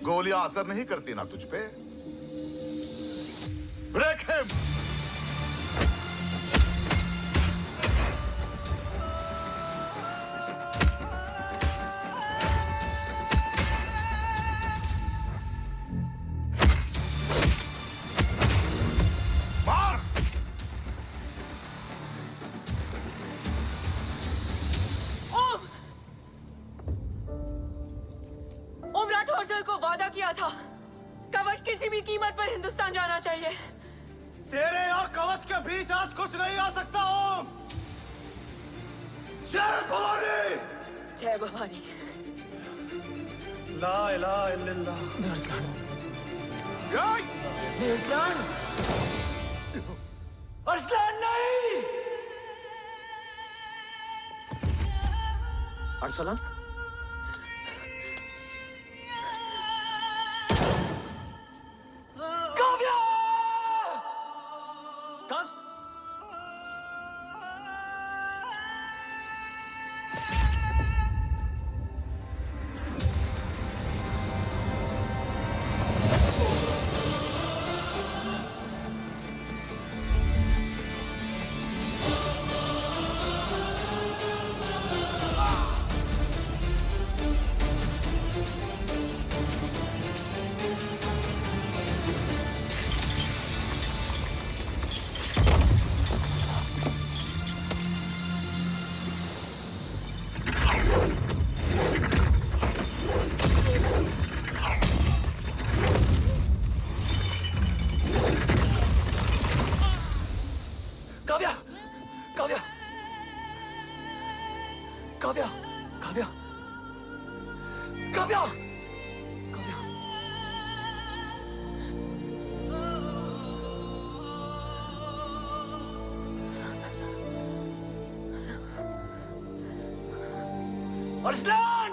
Speaker 9: गोलियां असर नहीं करती ना तुझ पे? Break him!
Speaker 6: कवच किसी भी कीमत पर हिंदुस्तान जाना चाहिए।
Speaker 2: तेरे और कवच के बीच आज कुछ नहीं आ सकता। ओम, जय भवानी!
Speaker 6: जय भवानी।
Speaker 2: ला इलाहा इल्लल्लाह।
Speaker 12: अरसलान,
Speaker 18: अरसलान, अरसलान नहीं।
Speaker 7: अरसलान,
Speaker 18: अरसलान!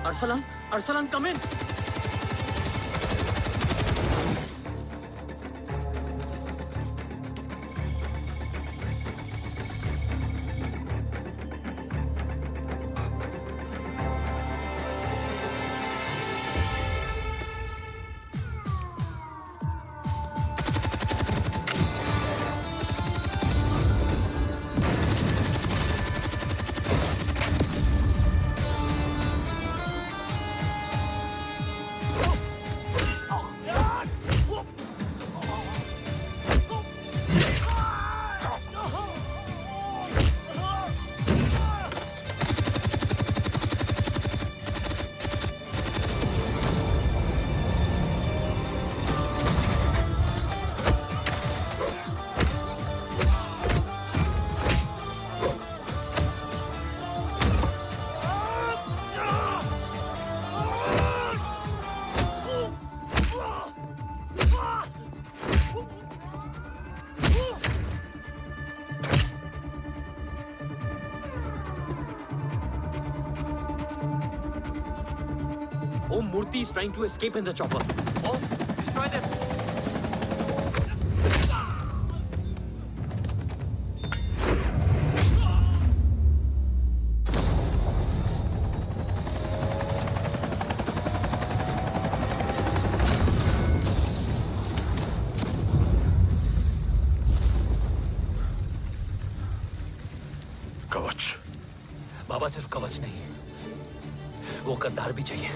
Speaker 7: अरसलान, अरसलान, कम इन। Murthy is trying to escape in the chopper. Oh, destroy them!
Speaker 9: कवच।
Speaker 12: बाबा सिर्फ कवच नहीं, वो गद्दार भी चाहिए।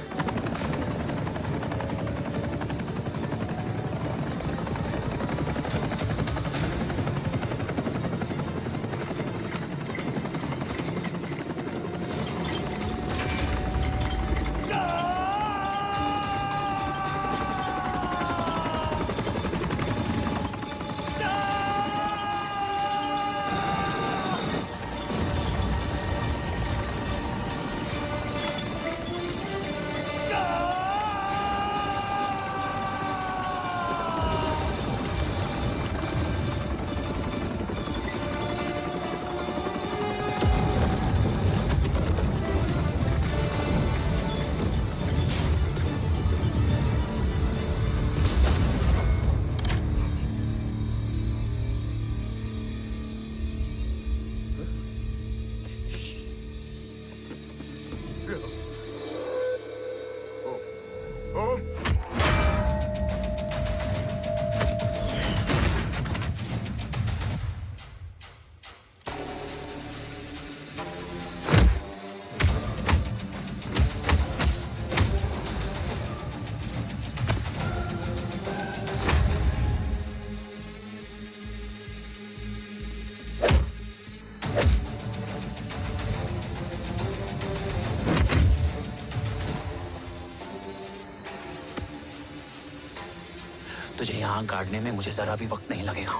Speaker 12: टांग काटने में मुझे जरा भी वक्त नहीं लगेगा,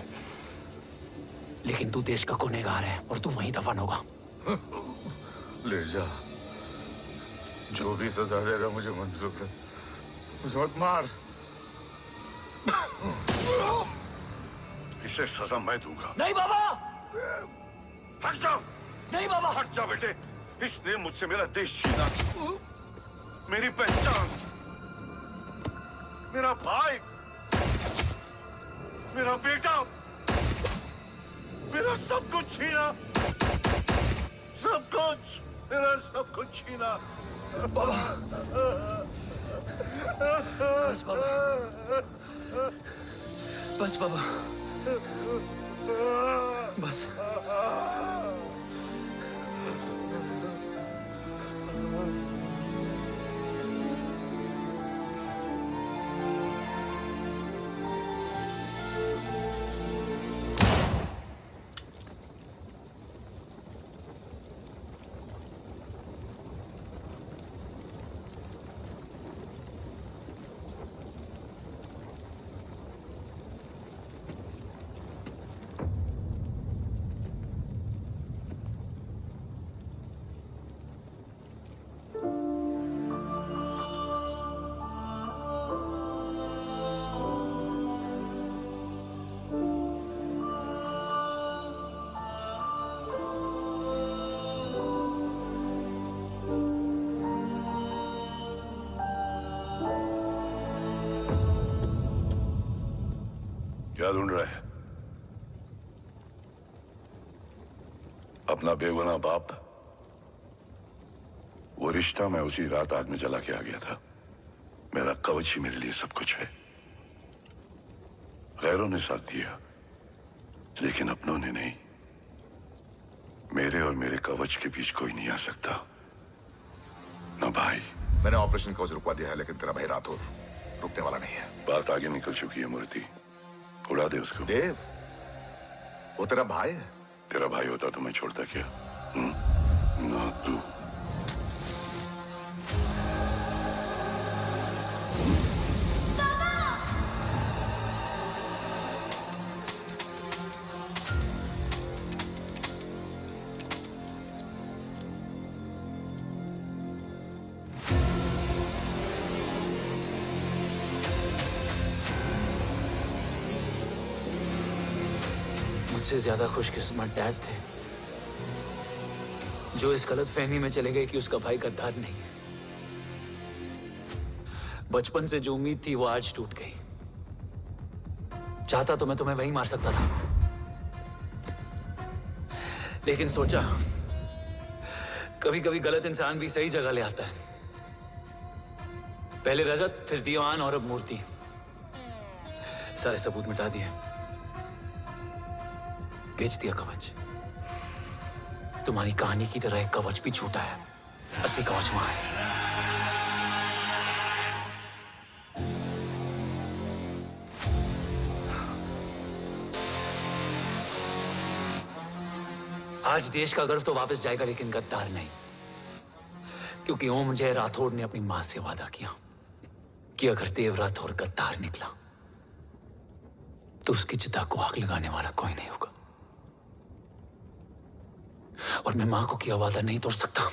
Speaker 12: लेकिन तू देश का गुनहगार है और तू वहीं दफन होगा।
Speaker 9: ले जा, जो भी सजा देगा मुझे मंजूर है, मुझे मत मार।
Speaker 11: इसे सजा मैं दूंगा।
Speaker 12: नहीं बाबा,
Speaker 11: हट जाओ।
Speaker 12: नहीं बाबा,
Speaker 11: हट जाओ बेटे। इसने मुझसे मेरा देश छीना, मेरी पहचान, मेरा भाई, मेरा बेटा, मेरा सब कुछ छीना, सब कुछ, मेरा सब कुछ छीना।
Speaker 12: बाबा, बस बाबा, बस बाबा, बस।
Speaker 11: क्या ढूंढ रहा है? अपना बेगुनाह बाप। वो रिश्ता मैं उसी रात आग में जला के आ गया था। मेरा कवच ही मेरे लिए सब कुछ है। गैरों ने साथ दिया, लेकिन अपनों ने नहीं। मेरे और मेरे कवच के बीच कोई नहीं आ सकता। ना भाई।
Speaker 9: मैंने ऑपरेशन कवच रुकवा दिया है, लेकिन तेरा भाई राठौर रुकने वाला नहीं है।
Speaker 11: बात आगे निकल चुकी है मूर्ति। उड़ा दे उसको।
Speaker 9: देव, वो तेरा भाई है।
Speaker 11: तेरा भाई होता तो मैं छोड़ता क्या? ना तू।
Speaker 12: मुझसे ज्यादा खुशकिस्मत डैड थे, जो इस गलतफहमी में चले गए कि उसका भाई गद्दार नहीं है। बचपन से जो उम्मीद थी वो आज टूट गई। चाहता तो मैं तुम्हें वहीं मार सकता था, लेकिन सोचा कभी कभी गलत इंसान भी सही जगह ले आता है। पहले रजत, फिर दीवान और अब मूर्ति। सारे सबूत मिटा दिए, बेच दिया कवच। तुम्हारी कहानी की तरह एक कवच भी छूटा है। असली कवच वहां है। आज देश का गर्व तो वापस जाएगा, लेकिन गद्दार नहीं, क्योंकि ओम जय राठौड़ ने अपनी मां से वादा किया कि अगर देव राठौड़ गद्दार निकला तो उसकी चिता को आग लगाने वाला कोई नहीं होगा। और मैं मां को किया वादा नहीं तोड़ सकता।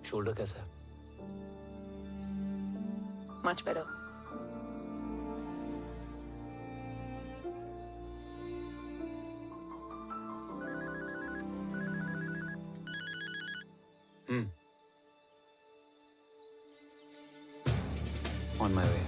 Speaker 12: शोल्डर कैसा है?
Speaker 6: Much better.
Speaker 12: On my way.